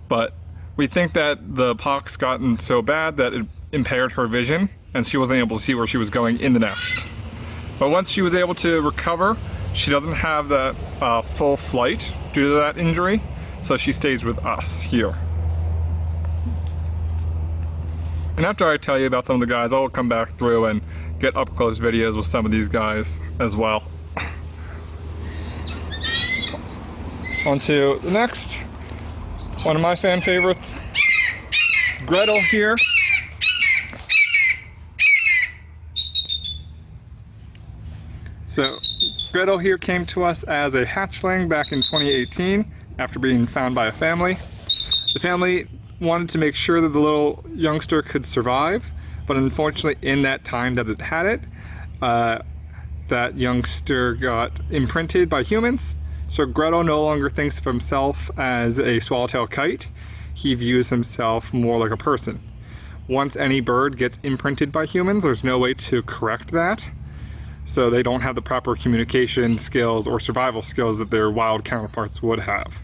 but we think that the pox gotten so bad that it impaired her vision, and she wasn't able to see where she was going in the nest. But once she was able to recover, she doesn't have that full flight due to that injury, so she stays with us here. And after I tell you about some of the guys, I'll come back through and get up close videos with some of these guys as well. On to the next, one of my fan favorites, Gretel here. So Gretel here came to us as a hatchling back in 2018 after being found by a family. The family wanted to make sure that the little youngster could survive, but unfortunately in that time that it had it, that youngster got imprinted by humans. So Gretel no longer thinks of himself as a swallowtail kite. He views himself more like a person. Once any bird gets imprinted by humans, there's no way to correct that. So they don't have the proper communication skills or survival skills that their wild counterparts would have.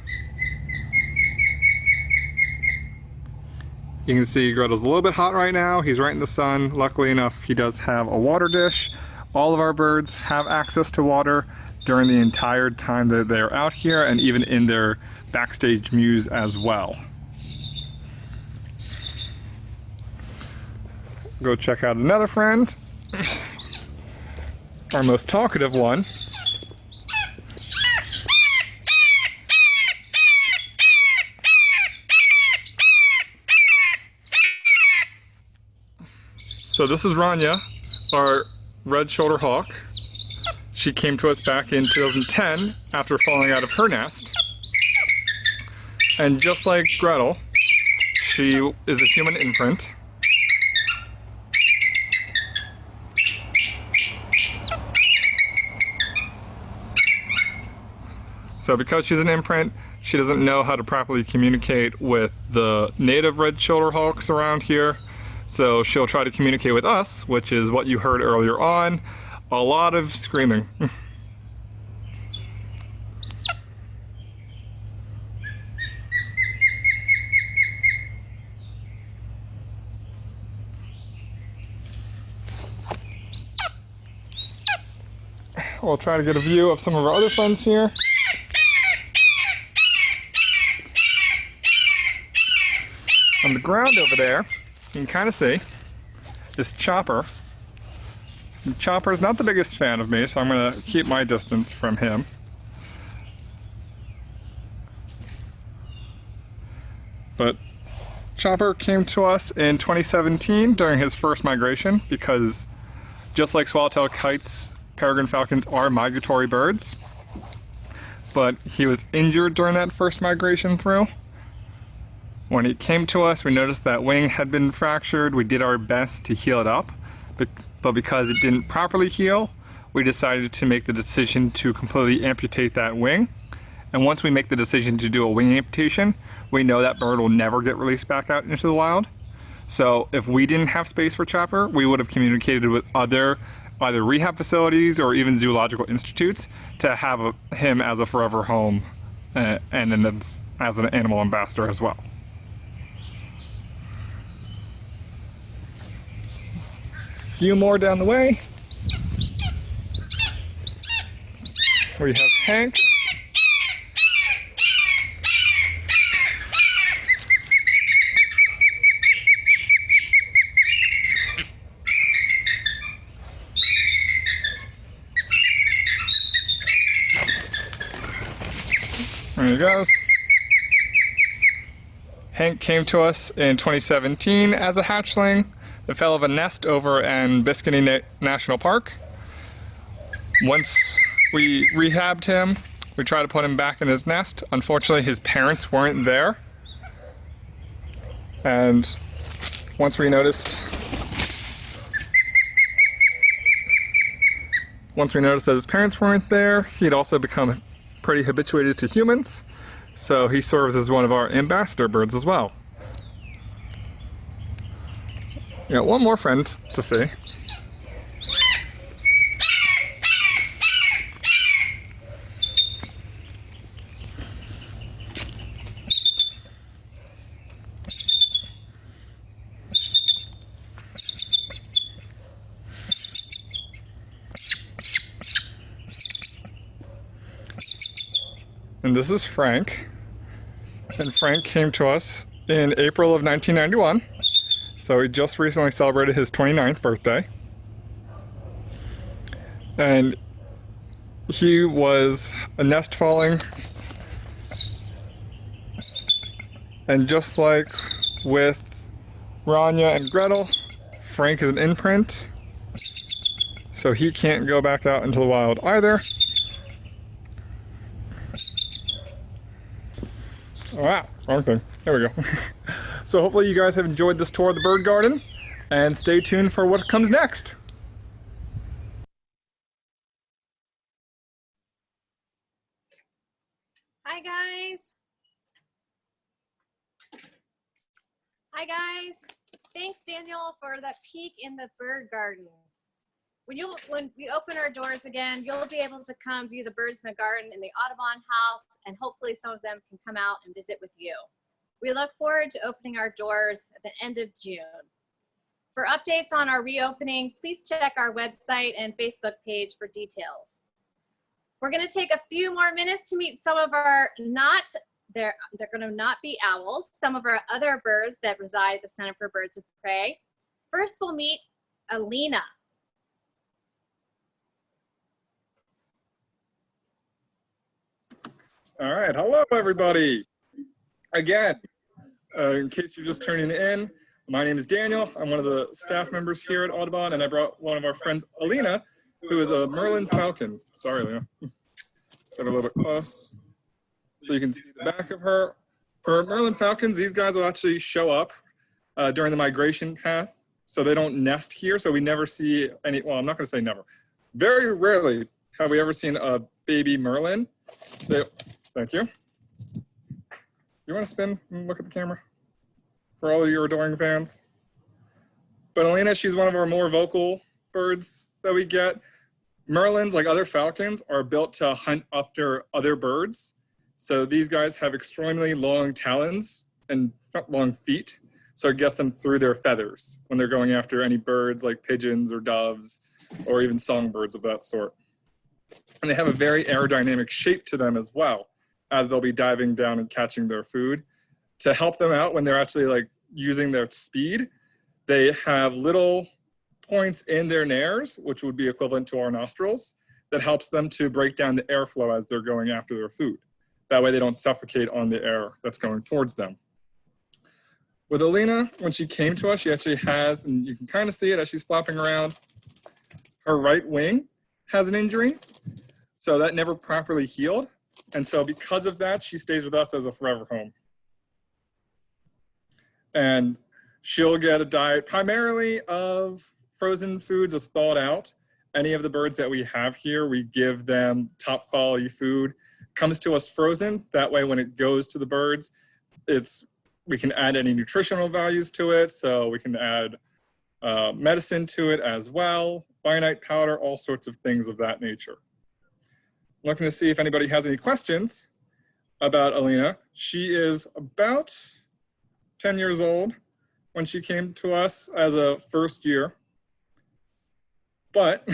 You can see Gretel's a little bit hot right now. He's right in the sun. Luckily enough, he does have a water dish. All of our birds have access to water during the entire time that they're out here, and even in their backstage mews as well. Go check out another friend. Our most talkative one. So this is Rania, our red-shouldered hawk. She came to us back in 2010 after falling out of her nest. And just like Gretel, she is a human imprint. So because she's an imprint, she doesn't know how to properly communicate with the native red-shouldered hawks around here. So she'll try to communicate with us, which is what you heard earlier on. A lot of screaming. We'll try to get a view of some of our other friends here. On the ground over there, you can kind of see this Chopper. Chopper's not the biggest fan of me, so I'm going to keep my distance from him. But Chopper came to us in 2017 during his first migration because just like swallowtail kites, peregrine falcons are migratory birds. But he was injured during that first migration through. When he came to us, we noticed that wing had been fractured. We did our best to heal it up, but because it didn't properly heal, we decided to make the decision to completely amputate that wing. And once we make the decision to do a wing amputation, we know that bird will never get released back out into the wild. So if we didn't have space for Chopper, we would have communicated with either rehab facilities or even zoological institutes to have him as a forever home and as an animal ambassador as well. A few more down the way. We have Hank. There he goes. Hank came to us in 2017 as a hatchling. That fell of a nest over in Biscayne National Park. Once we rehabbed him, we tried to put him back in his nest. Unfortunately, his parents weren't there. And once we noticed that his parents weren't there, he'd also become pretty habituated to humans. So he serves as one of our ambassador birds as well. Yeah, one more friend to see. And this is Frank. And Frank came to us in April of 1991. So he just recently celebrated his 29th birthday. And he was a nest falling. And just like with Rania and Gretel, Frank is an imprint. So he can't go back out into the wild either. Oh, wow, wrong thing. There we go. So hopefully you guys have enjoyed this tour of the bird garden, and stay tuned for what comes next. Hi guys. Hi guys. Thanks Daniel for that peek in the bird garden. When we open our doors again, you'll be able to come view the birds in the garden in the Audubon house, and hopefully some of them can come out and visit with you. We look forward to opening our doors at the end of June. For updates on our reopening, please check our website and Facebook page for details. We're going to take a few more minutes to meet some of our they're going to not be owls, some of our other birds that reside at the Center for Birds of Prey. First, we'll meet Alina. All right, hello everybody. Again, in case you're just turning in, my name is Daniel. I'm one of the staff members here at Audubon, and I brought one of our friends, Alina, who is a Merlin falcon. Sorry, Alina. Get a little bit close so you can see the back of her. For Merlin falcons, these guys will actually show up during the migration path, so they don't nest here, so we never see any, well, I'm not going to say never. Very rarely have we ever seen a baby Merlin. Thank you. You want to spin and look at the camera for all of your adoring fans? But Alina, she's one of our more vocal birds that we get. Merlins, like other falcons, are built to hunt after other birds. So these guys have extremely long talons and long feet. So it gets them through their feathers when they're going after any birds like pigeons or doves or even songbirds of that sort. And they have a very aerodynamic shape to them as well, as they'll be diving down and catching their food. To help them out when they're actually like using their speed, they have little points in their nares, which would be equivalent to our nostrils, that helps them to break down the airflow as they're going after their food. That way they don't suffocate on the air that's going towards them. With Alina, when she came to us, she actually has, and you can kind of see it as she's flopping around, her right wing has an injury. So that never properly healed. And so because of that, she stays with us as a forever home. And she'll get a diet primarily of frozen foods as thawed out. Any of the birds that we have here, we give them top quality food. Comes to us frozen. That way when it goes to the birds, we can add any nutritional values to it. So we can add medicine to it as well, bionite powder, all sorts of things of that nature. Looking to see if anybody has any questions about Alina. She is about 10 years old when she came to us as a first year. But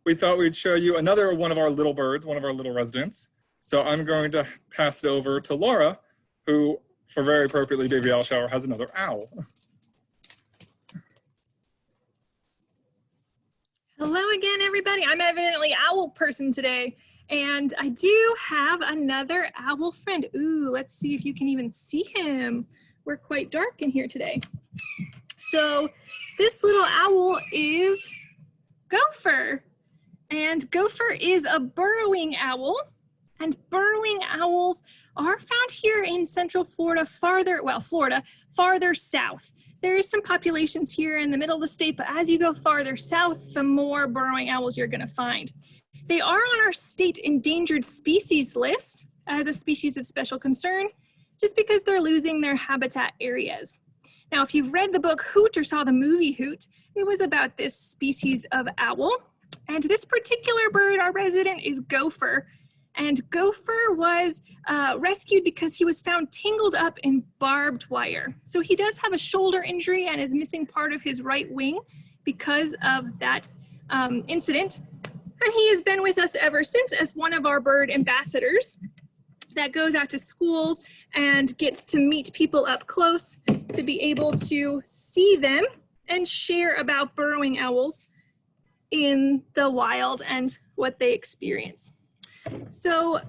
we thought we'd show you another one of our little birds, one of our little residents. So I'm going to pass it over to Laura, who, for very appropriately, Baby Owl Shower has another owl. Hello again, everybody. I'm evidently owl person today, and I do have another owl friend. Ooh, let's see if you can even see him. We're quite dark in here today. So this little owl is Gopher, and Gopher is a burrowing owl, and burrowing owls are found here in central Florida, farther south. There is some populations here in the middle of the state, but as you go farther south, the more burrowing owls you're gonna find. They are on our state endangered species list as a species of special concern, just because they're losing their habitat areas. Now, if you've read the book Hoot or saw the movie Hoot, it was about this species of owl. And this particular bird, our resident, is Gopher. And Gopher was rescued because he was found tangled up in barbed wire. So he does have a shoulder injury and is missing part of his right wing because of that incident. And he has been with us ever since as one of our bird ambassadors. that goes out to schools and gets to meet people up close to be able to see them and share about burrowing owls in the wild and what they experience. So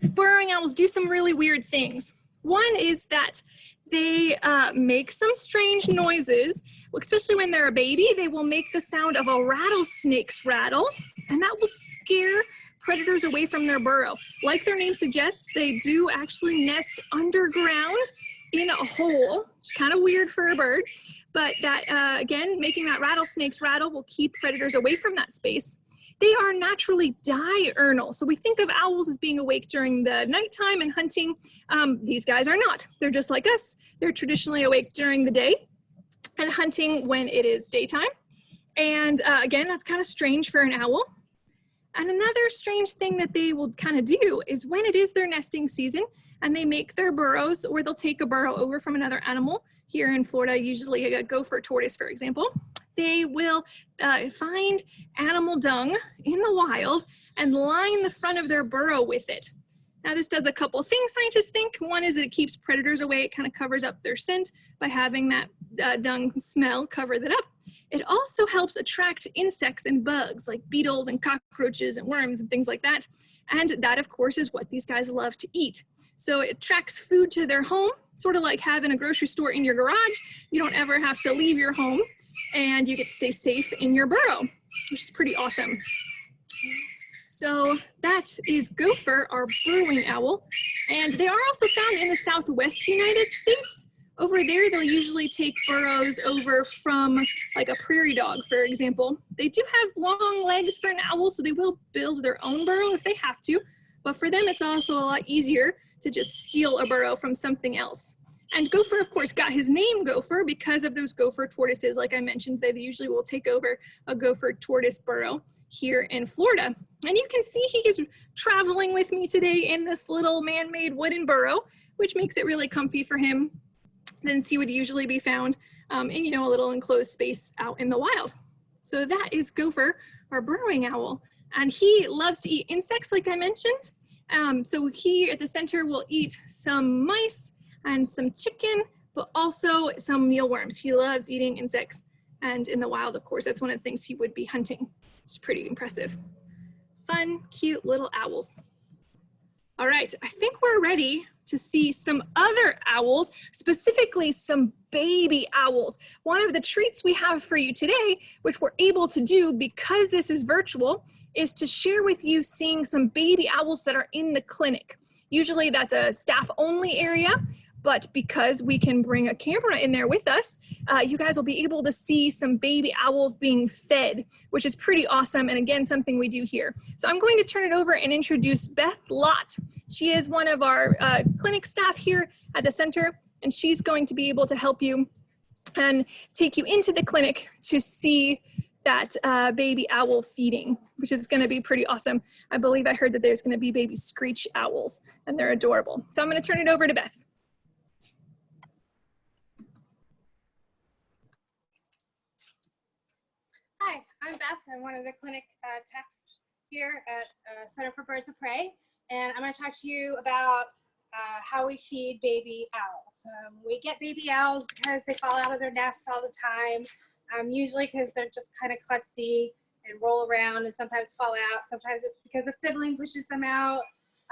burrowing owls do some really weird things. One is that they make some strange noises, especially when they're a baby. They will make the sound of a rattlesnake's rattle, and that will scare predators away from their burrow. Like their name suggests, they do actually nest underground in a hole, which is kind of weird for a bird, but that, again, making that rattlesnake's rattle will keep predators away from that space. They are naturally diurnal, so we think of owls as being awake during the nighttime and hunting. These guys are not. They're just like us. They're traditionally awake during the day and hunting when it is daytime. And again, that's kind of strange for an owl. And another strange thing that they will kind of do is when it is their nesting season and they make their burrows, or they'll take a burrow over from another animal. Here in Florida, usually a gopher tortoise, for example. They will find animal dung in the wild and line the front of their burrow with it. Now this does a couple things, scientists think. One is that it keeps predators away. It kind of covers up their scent by having that dung smell cover that up. It also helps attract insects and bugs like beetles and cockroaches and worms and things like that. And that, of course, is what these guys love to eat. So it attracts food to their home, sort of like having a grocery store in your garage. You don't ever have to leave your home, and you get to stay safe in your burrow, which is pretty awesome. So that is Gopher, our burrowing owl. And they are also found in the Southwest United States. Over there, they'll usually take burrows over from like a prairie dog, for example. They do have long legs for an owl, so they will build their own burrow if they have to. But for them, it's also a lot easier to just steal a burrow from something else. And Gopher, of course, got his name Gopher because of those gopher tortoises. Like I mentioned, they usually will take over a gopher tortoise burrow here in Florida. And you can see he is traveling with me today in this little man-made wooden burrow, which makes it really comfy for him than he would usually be found in, you know, a little enclosed space out in the wild. So that is Gopher, our burrowing owl. And he loves to eat insects, like I mentioned. So he at the center will eat some mice and some chicken, but also some mealworms. He loves eating insects. And in the wild, of course, that's one of the things he would be hunting. It's pretty impressive. Fun, cute little owls. All right, I think we're ready to see some other owls, specifically some baby owls. One of the treats we have for you today, which we're able to do because this is virtual, is to share with you seeing some baby owls that are in the clinic. Usually that's a staff-only area, but because we can bring a camera in there with us, you guys will be able to see some baby owls being fed, which is pretty awesome, and again, something we do here. So I'm going to turn it over and introduce Beth Lott. She is one of our clinic staff here at the center, and she's going to be able to help you and take you into the clinic to see that baby owl feeding, which is going to be pretty awesome. I believe I heard that there's going to be baby screech owls, and they're adorable. So I'm going to turn it over to Beth. Hi, I'm Beth. I'm one of the clinic techs here at Center for Birds of Prey, and I'm going to talk to you about how we feed baby owls. We get baby owls because they fall out of their nests all the time, usually because they're just kind of klutzy and roll around and sometimes fall out. Sometimes it's because a sibling pushes them out,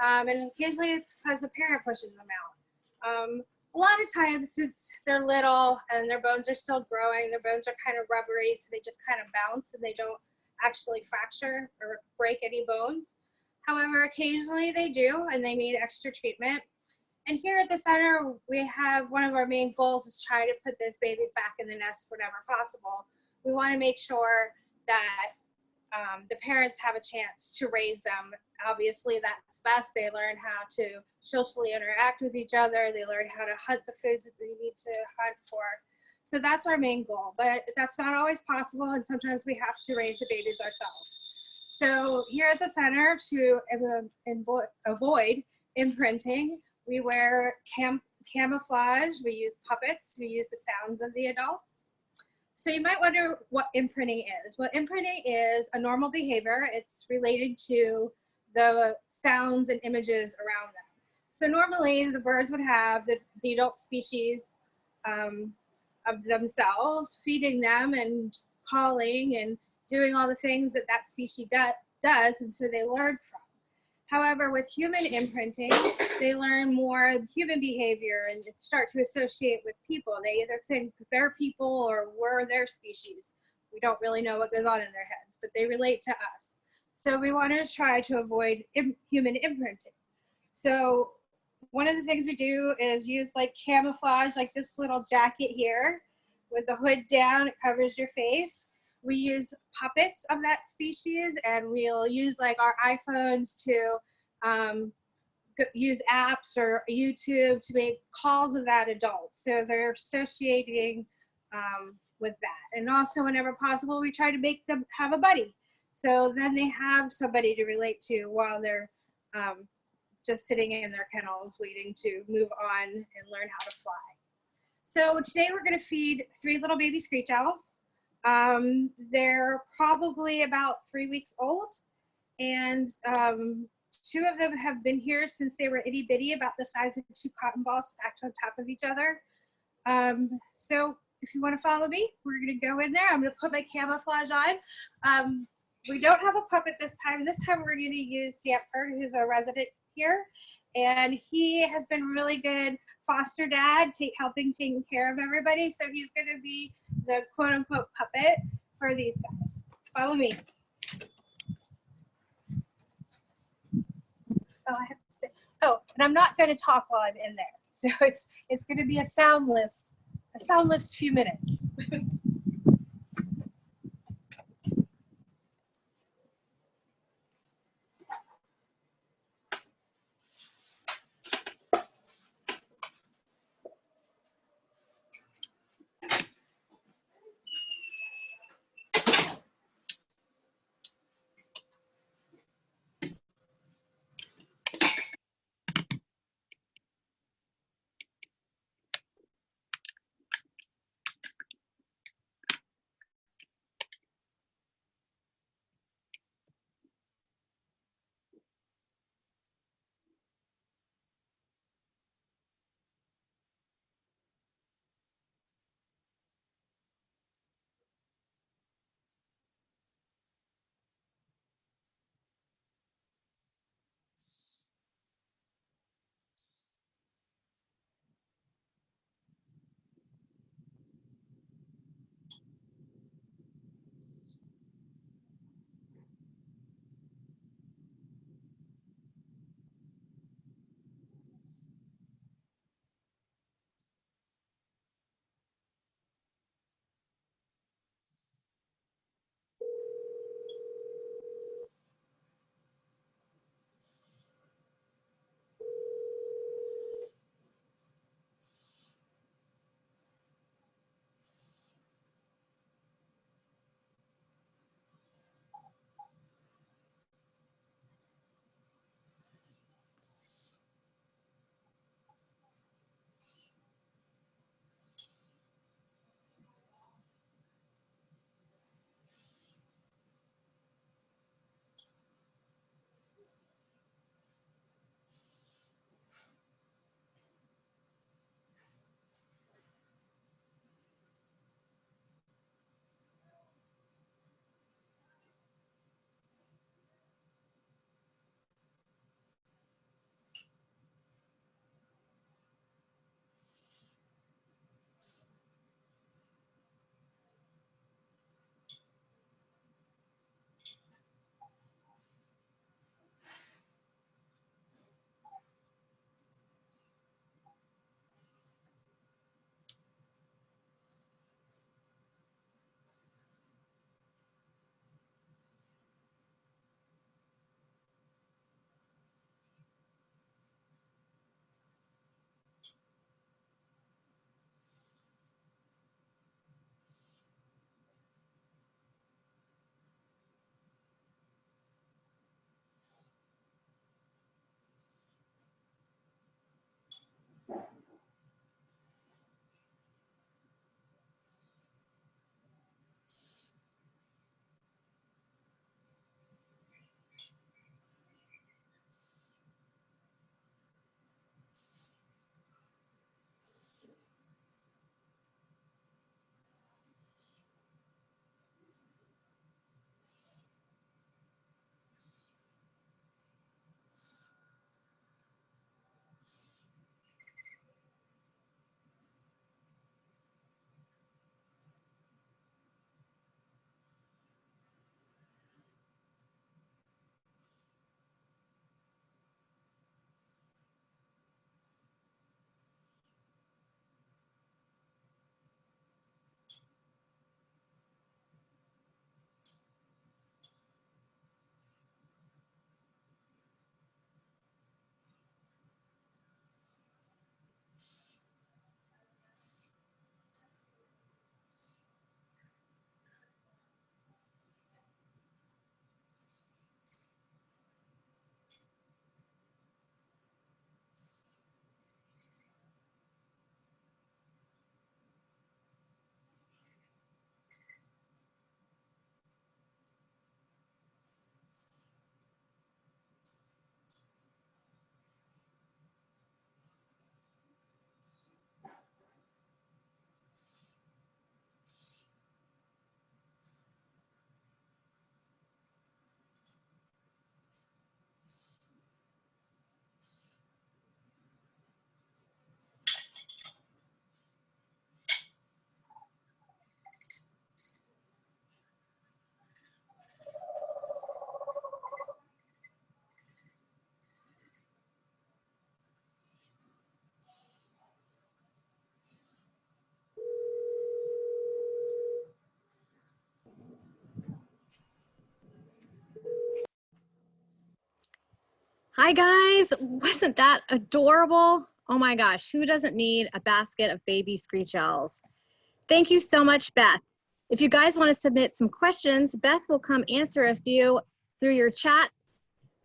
and occasionally it's because the parent pushes them out. A lot of times since they're little and their bones are still growing, their bones are kind of rubbery, so they just kind of bounce and they don't actually fracture or break any bones. However, occasionally they do, and they need extra treatment. And here at the center, we have one of our main goals is try to put those babies back in the nest whenever possible. We want to make sure that the parents have a chance to raise them. Obviously, that's best. They learn how to socially interact with each other. They learn how to hunt the foods that they need to hunt for. So that's our main goal, but that's not always possible, and sometimes we have to raise the babies ourselves. So here at the center, to avoid imprinting, we wear camouflage, we use puppets, we use the sounds of the adults. So you might wonder what imprinting is. What imprinting is a normal behavior. It's related to the sounds and images around them. So normally the birds would have the adult species of themselves, feeding them and calling and doing all the things that that species does, and so they learn from. However, with human imprinting, they learn more human behavior and start to associate with people. They either think they're people or we're their species. We don't really know what goes on in their heads, but they relate to us. So we want to try to avoid human imprinting. So one of the things we do is use like camouflage, like this little jacket here with the hood down, it covers your face. We use puppets of that species, and we'll use like our iPhones to use apps or YouTube to make calls of that adult. So they're associating with that. And also whenever possible, we try to make them have a buddy. So then they have somebody to relate to while they're just sitting in their kennels waiting to move on and learn how to fly. So today we're going to feed 3 little baby screech owls. They're probably about 3 weeks old, and 2 of them have been here since they were itty bitty, about the size of 2 cotton balls stacked on top of each other. So if you want to follow me, we're going to go in there. I'm going to put my camouflage on. We don't have a puppet this time. This time we're going to use Sanford, who's our resident here, and he has been really good foster dad, helping taking care of everybody. So he's going to be the quote unquote puppet for these guys. Follow me. And I'm not going to talk while I'm in there. So it's going to be a soundless few minutes. Hi guys, wasn't that adorable? Oh my gosh, who doesn't need a basket of baby screech owls? Thank you so much, Beth. If you guys want to submit some questions, Beth will come answer a few through your chat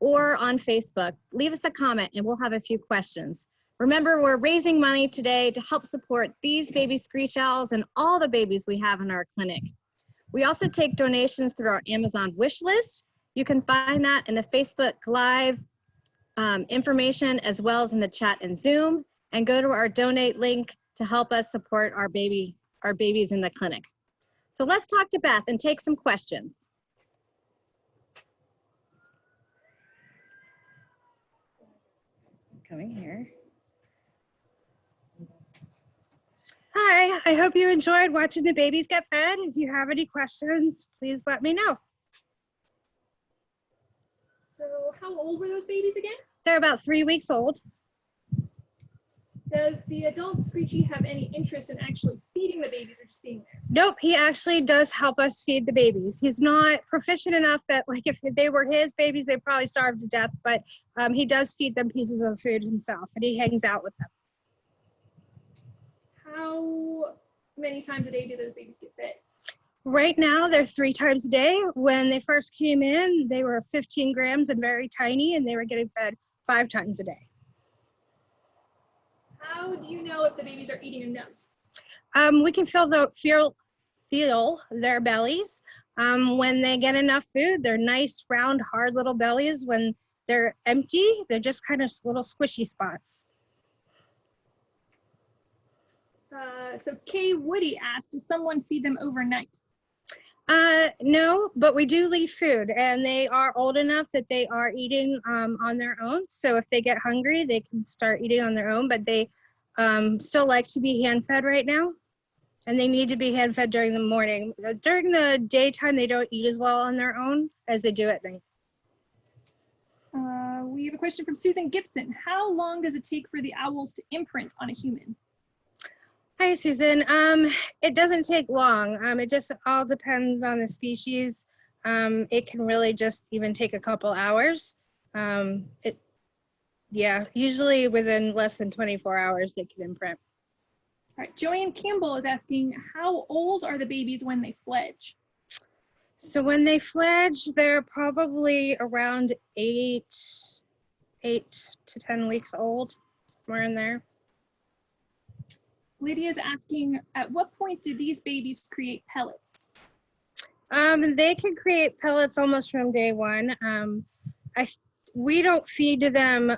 or on Facebook. Leave us a comment and we'll have a few questions. Remember, we're raising money today to help support these baby screech owls and all the babies we have in our clinic. We also take donations through our Amazon wish list. You can find that in the Facebook Live information as well as in the chat and Zoom, and go to our donate link to help us support our babies in the clinic. So let's talk to Beth and take some questions. Coming here. Hi, I hope you enjoyed watching the babies get fed. If you have any questions, please let me know. So how old were those babies again? They're about 3 weeks old. Does the adult Screechy have any interest in actually feeding the babies or just being there? Nope, he actually does help us feed the babies. He's not proficient enough that, like, if they were his babies, they'd probably starve to death, but he does feed them pieces of food himself, and he hangs out with them. How many times a day do those babies get fed? Right now, they're 3 times a day. When they first came in, they were 15 grams and very tiny, and they were getting fed 5 times a day. How do you know if the babies are eating enough? We can feel their bellies. When they get enough food, they're nice, round, hard little bellies. When they're empty, they're just kind of little squishy spots. So Kay Woody asked, does someone feed them overnight? No, but we do leave food, and they are old enough that they are eating on their own. So if they get hungry, they can start eating on their own, but they still like to be hand-fed right now, and they need to be hand-fed during the morning. During the daytime, they don't eat as well on their own as they do at night. We have a question from Susan Gibson. How long does it take for the owls to imprint on a human? Hi, Susan. It doesn't take long. It just all depends on the species. It can really just even take a couple hours. Usually within less than 24 hours, they can imprint. All right, Joanne Campbell is asking, how old are the babies when they fledge? So when they fledge, they're probably around 8 to 10 weeks old, somewhere in there. Lydia's asking, at what point do these babies create pellets? They can create pellets almost from day one. We don't feed them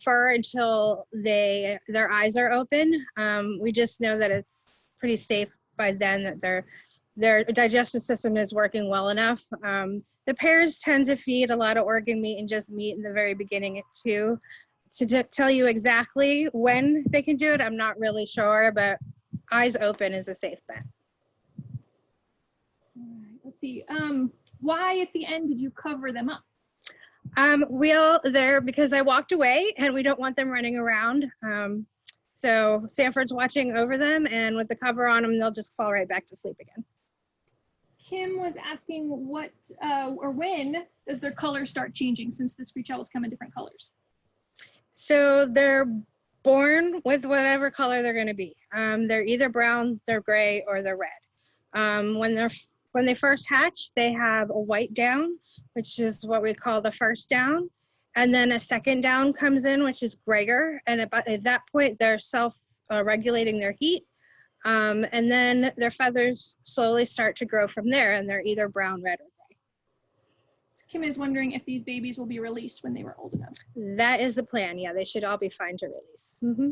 fur until their eyes are open. We just know that it's pretty safe by then, that their digestive system is working well enough. The pairs tend to feed a lot of organ meat and just meat in the very beginning too. To tell you exactly when they can do it, I'm not really sure, but eyes open is a safe bet. All right, let's see. Why at the end did you cover them up? Because I walked away and we don't want them running around. So Sanford's watching over them, and with the cover on them, they'll just fall right back to sleep again. Kim was asking what or when does their color start changing, since the screech owls come in different colors? So they're born with whatever color they're going to be. They're either brown, they're gray, or they're red. When they first hatch, they have a white down, which is what we call the first down. And then a second down comes in, which is grayer. And at that point, they're self-regulating their heat. And then their feathers slowly start to grow from there, and they're either brown, red, or gray. So Kim is wondering if these babies will be released when they were old enough. That is the plan. Yeah, they should all be fine to release. Mm-hmm.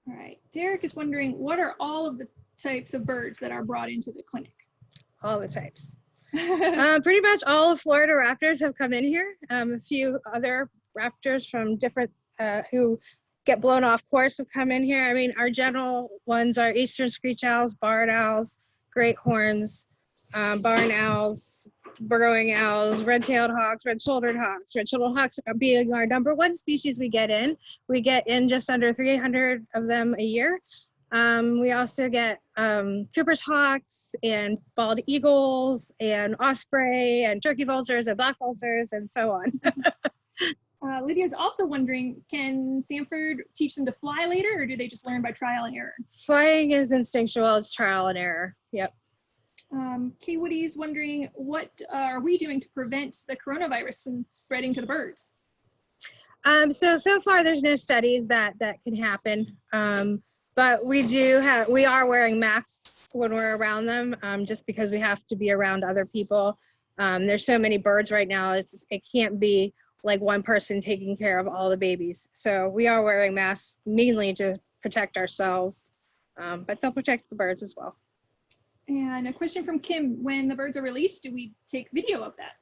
All right. Derek is wondering, what are all of the types of birds that are brought into the clinic? All the types. Pretty much all of Florida raptors have come in here. A few other raptors from different who get blown off course have come in here. I mean, our general ones are eastern screech owls, barred owls, great horns, barn owls, burrowing owls, red-tailed hawks, red-shouldered hawks. Red-shouldered hawks being our #1 species we get in. We get in just under 300 of them a year. We also get Cooper's hawks and bald eagles and osprey and turkey vultures and black vultures and so on. Lydia's also wondering, can Sanford teach them to fly later, or do they just learn by trial and error? Flying is instinctual, it's trial and error. Yep. Kay Woody's wondering, what are we doing to prevent the coronavirus from spreading to the birds? So far there's no studies that can happen. But we are wearing masks when we're around them, just because we have to be around other people. There's so many birds right now, it can't be like one person taking care of all the babies. So we are wearing masks mainly to protect ourselves, but they'll protect the birds as well. And a question from Kim, when the birds are released, do we take video of that?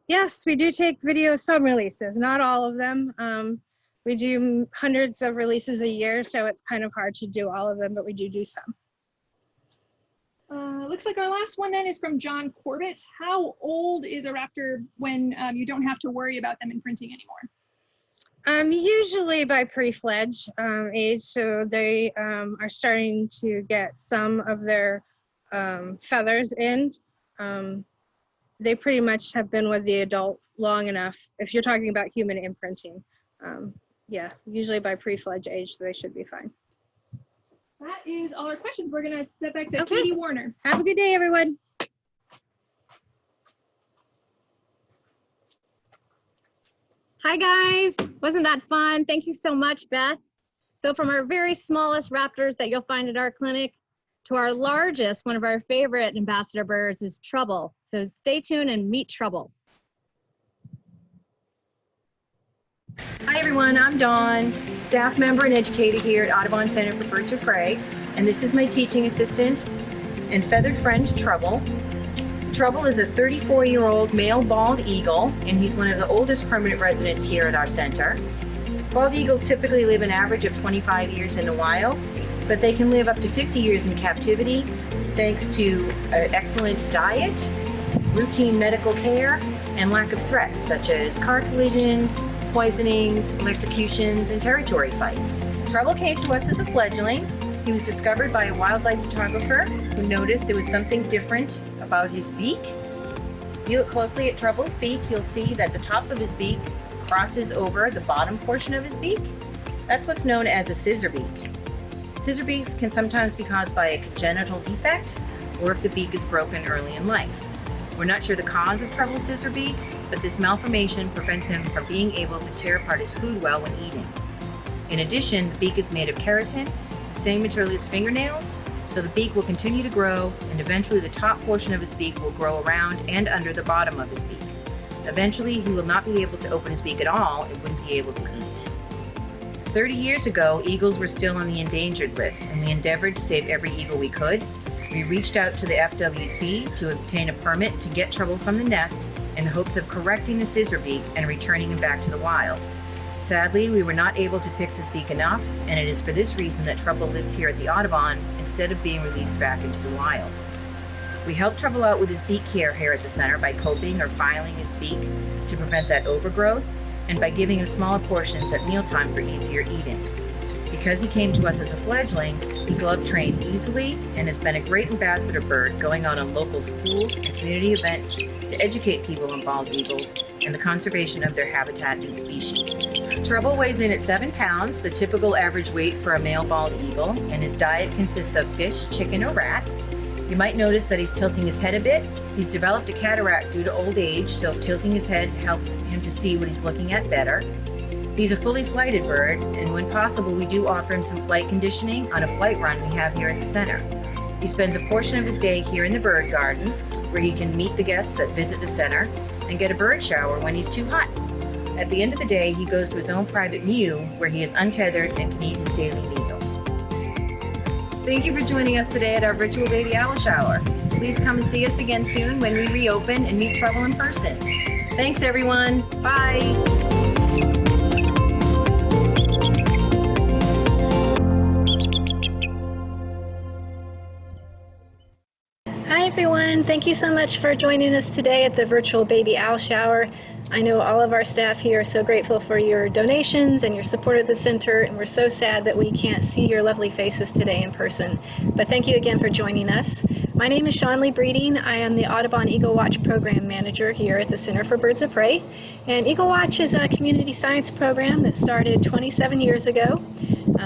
Yes, we do take video of some releases, not all of them. We do hundreds of releases a year, so it's kind of hard to do all of them, but we do some. Looks like our last one then is from John Corbett. How old is a raptor when you don't have to worry about them imprinting anymore? Usually by pre-fledge age, so they are starting to get some of their feathers in. They pretty much have been with the adult long enough, if you're talking about human imprinting. Yeah, usually by pre-fledge age, they should be fine. That is all our questions. We're gonna step back to Katie Warner. Have a good day, everyone. Hi guys, wasn't that fun? Thank you so much, Beth. So from our very smallest raptors that you'll find at our clinic to our largest, one of our favorite ambassador birds is Trouble. So stay tuned and meet Trouble. Hi everyone, I'm Dawn, staff member and educator here at Audubon Center for Birds of Prey, and this is my teaching assistant and feathered friend, Trouble. Trouble is a 34-year-old male bald eagle, and he's one of the oldest permanent residents here at our center. Bald eagles typically live an average of 25 years in the wild, but they can live up to 50 years in captivity thanks to an excellent diet, routine medical care, and lack of threats such as car collisions, poisonings, electrocutions, and territory fights. Trouble came to us as a fledgling. He was discovered by a wildlife photographer who noticed there was something different about his beak. If you look closely at Trouble's beak, you'll see that the top of his beak crosses over the bottom portion of his beak. That's what's known as a scissor beak. Scissor beaks can sometimes be caused by a congenital defect or if the beak is broken early in life. We're not sure the cause of Trouble's scissor beak, but this malformation prevents him from being able to tear apart his food well when eating. In addition, the beak is made of keratin, the same material as fingernails, so the beak will continue to grow, and eventually the top portion of his beak will grow around and under the bottom of his beak. Eventually, he will not be able to open his beak at all and wouldn't be able to eat. 30 years ago, eagles were still on the endangered list, and we endeavored to save every eagle we could. We reached out to the FWC to obtain a permit to get Trouble from the nest in the hopes of correcting the scissor beak and returning him back to the wild. Sadly, we were not able to fix his beak enough, and it is for this reason that Trouble lives here at the Audubon instead of being released back into the wild. We help Trouble out with his beak care here at the center by coating or filing his beak to prevent that overgrowth, and by giving him smaller portions at mealtime for easier eating. Because he came to us as a fledgling, he glove trained easily and has been a great ambassador bird, going out on local schools and community events to educate people on bald eagles and the conservation of their habitat and species. Trouble weighs in at 7 pounds, the typical average weight for a male bald eagle, and his diet consists of fish, chicken, or rat. You might notice that he's tilting his head a bit. He's developed a cataract due to old age, so tilting his head helps him to see what he's looking at better. He's a fully flighted bird, and when possible, we do offer him some flight conditioning on a flight run we have here at the center. He spends a portion of his day here in the bird garden, where he can meet the guests that visit the center and get a bird shower when he's too hot. At the end of the day, he goes to his own private mew, where he is untethered and can eat his daily meal. Thank you for joining us today at our virtual baby owl shower. Please come and see us again soon when we reopen and meet Trouble in person. Thanks everyone, bye. everyone. Thank you so much for joining us today at the virtual baby owl shower. I know all of our staff here are so grateful for your donations and your support of the center, and we're so sad that we can't see your lovely faces today in person. But thank you again for joining us. My name is Shawn Lee Breeding. I am the Audubon Eagle Watch Program Manager here at the Center for Birds of Prey. And Eagle Watch is a community science program that started 27 years ago.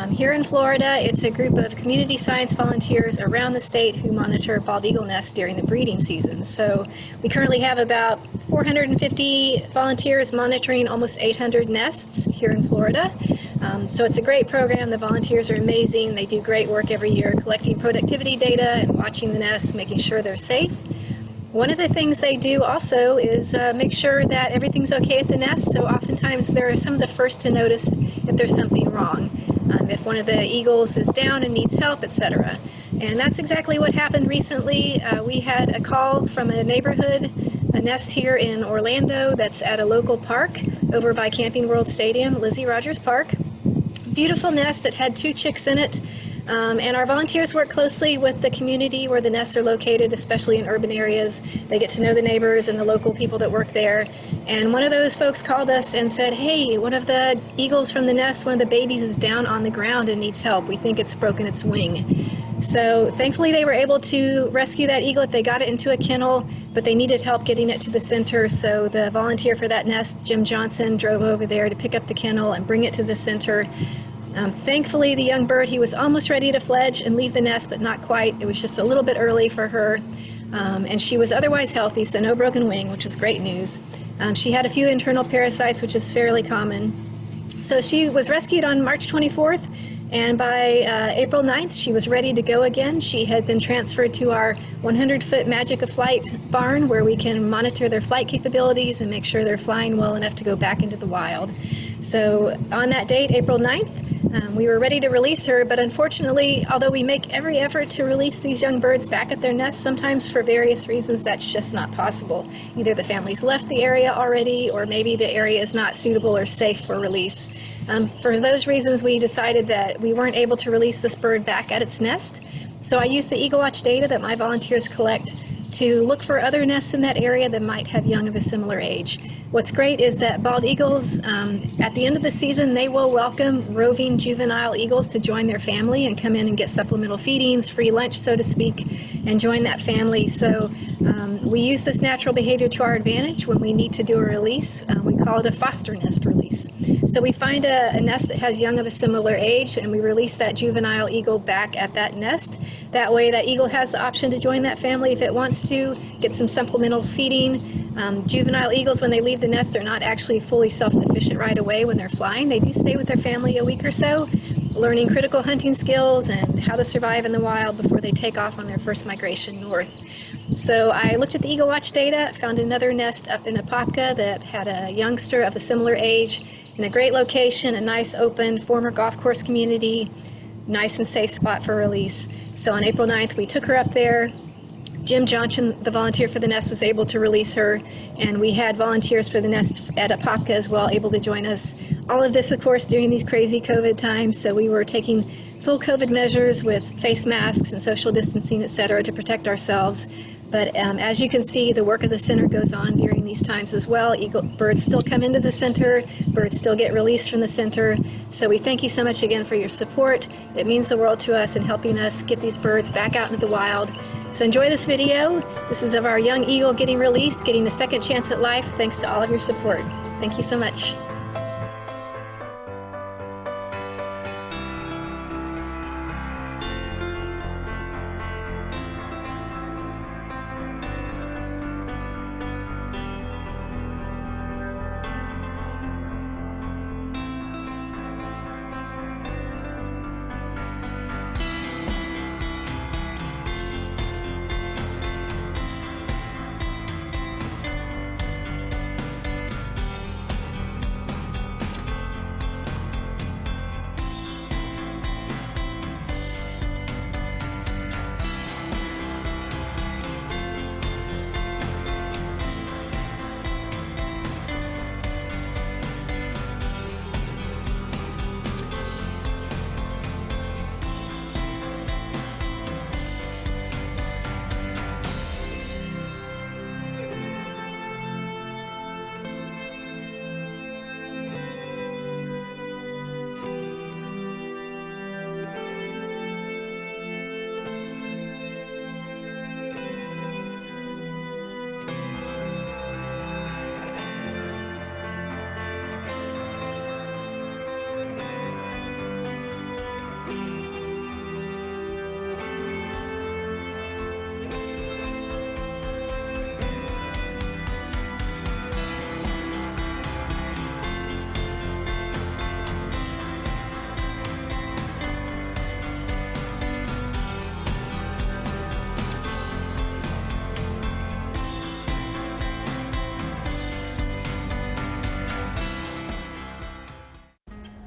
Here in Florida, it's a group of community science volunteers around the state who monitor bald eagle nests during the breeding season. So we currently have about 450 volunteers monitoring almost 800 nests here in Florida. So it's a great program. The volunteers are amazing. They do great work every year collecting productivity data and watching the nests, making sure they're safe. One of the things they do also is make sure that everything's okay at the nest. So oftentimes they're some of the first to notice if there's something wrong, if one of the eagles is down and needs help, etc. And that's exactly what happened recently. We had a call from a neighborhood, a nest here in Orlando that's at a local park over by Camping World Stadium, Lizzie Rogers Park. Beautiful nest that had 2 chicks in it. And our volunteers work closely with the community where the nests are located, especially in urban areas. They get to know the neighbors and the local people that work there. And one of those folks called us and said, hey, one of the eagles from the nest, one of the babies is down on the ground and needs help. We think it's broken its wing. So thankfully they were able to rescue that eaglet. They got it into a kennel, but they needed help getting it to the center. So the volunteer for that nest, Jim Johnson, drove over there to pick up the kennel and bring it to the center. Thankfully, the young bird, he was almost ready to fledge and leave the nest, but not quite. It was just a little bit early for her. And she was otherwise healthy, so no broken wing, which was great news. She had a few internal parasites, which is fairly common. So she was rescued on March 24th, and by April 9th, she was ready to go again. She had been transferred to our 100-foot Magic of Flight barn, where we can monitor their flight capabilities and make sure they're flying well enough to go back into the wild. So on that date, April 9th, we were ready to release her, but unfortunately, although we make every effort to release these young birds back at their nests, sometimes for various reasons that's just not possible. Either the family's left the area already, or maybe the area is not suitable or safe for release. For those reasons, we decided that we weren't able to release this bird back at its nest. So I used the Eagle Watch data that my volunteers collect to look for other nests in that area that might have young of a similar age. What's great is that bald eagles, at the end of the season, they will welcome roving juvenile eagles to join their family and come in and get supplemental feedings, free lunch, so to speak, and join that family. So we use this natural behavior to our advantage when we need to do a release. We call it a foster nest release. So we find a nest that has young of a similar age, and we release that juvenile eagle back at that nest. That way that eagle has the option to join that family if it wants to, get some supplemental feeding. Juvenile eagles, when they leave the nest, they're not actually fully self-sufficient right away when they're flying. They do stay with their family a week or so, learning critical hunting skills and how to survive in the wild before they take off on their first migration north. So I looked at the Eagle Watch data, found another nest up in Apopka that had a youngster of a similar age in a great location, a nice open former golf course community, nice and safe spot for release. So on April 9th, we took her up there. Jim Johnson, the volunteer for the nest, was able to release her, and we had volunteers for the nest at Apopka as well able to join us. All of this, of course, during these crazy COVID times, so we were taking full COVID measures with face masks and social distancing, et cetera, to protect ourselves. But as you can see, the work of the center goes on during these times as well. Birds still come into the center, birds still get released from the center. So we thank you so much again for your support. It means the world to us in helping us get these birds back out into the wild. So enjoy this video. This is of our young eagle getting released, getting a second chance at life, thanks to all of your support. Thank you so much.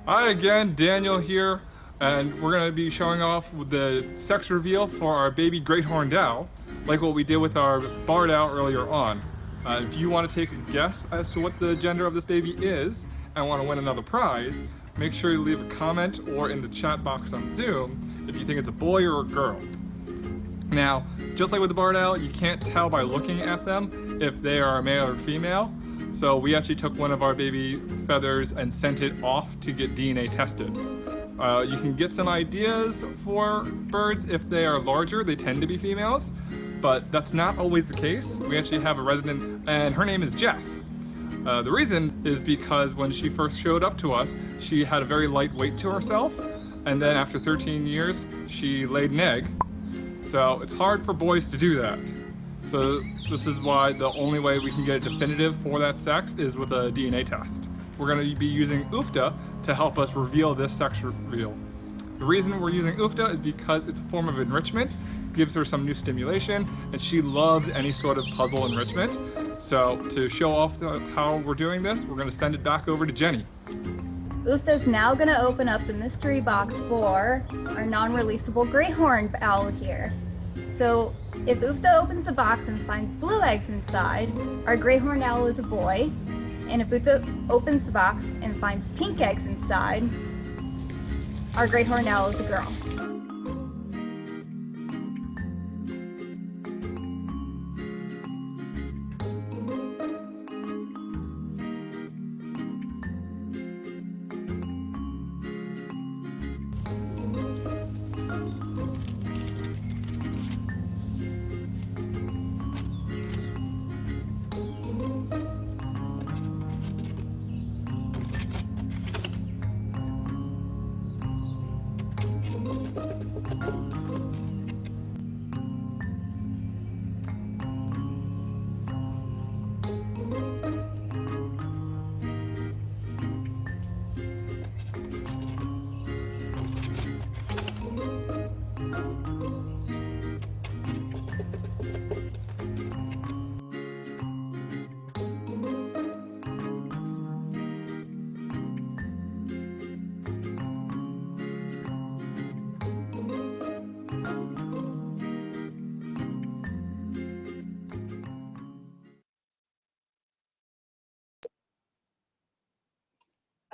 Hi again, Daniel here, and we're going to be showing off the sex reveal for our baby great horned owl, like what we did with our barred owl earlier on. If you want to take a guess as to what the gender of this baby is and want to win another prize, make sure you leave a comment or in the chat box on Zoom if you think it's a boy or a girl. Now, just like with the barred owl, you can't tell by looking at them if they are a male or female. So we actually took one of our baby feathers and sent it off to get DNA tested. You can get some ideas for birds if they are larger. They tend to be females, but that's not always the case. We actually have a resident, and her name is Jeff. The reason is because when she first showed up to us, she had a very light weight to herself, and then after 13 years, she laid an egg. So it's hard for boys to do that. So this is why the only way we can get it definitive for that sex is with a DNA test. We're going to be using UFTA to help us reveal this sex reveal. The reason we're using UFTA is because it's a form of enrichment, gives her some new stimulation, and she loves any sort of puzzle enrichment. So to show off how we're doing this, we're going to send it back over to Jenny. UFTA is now going to open up the mystery box for our non-releasable great horned owl here. So if UFTA opens the box and finds blue eggs inside, our great horned owl is a boy. And if UFTA opens the box and finds pink eggs inside, our great horned owl is a girl.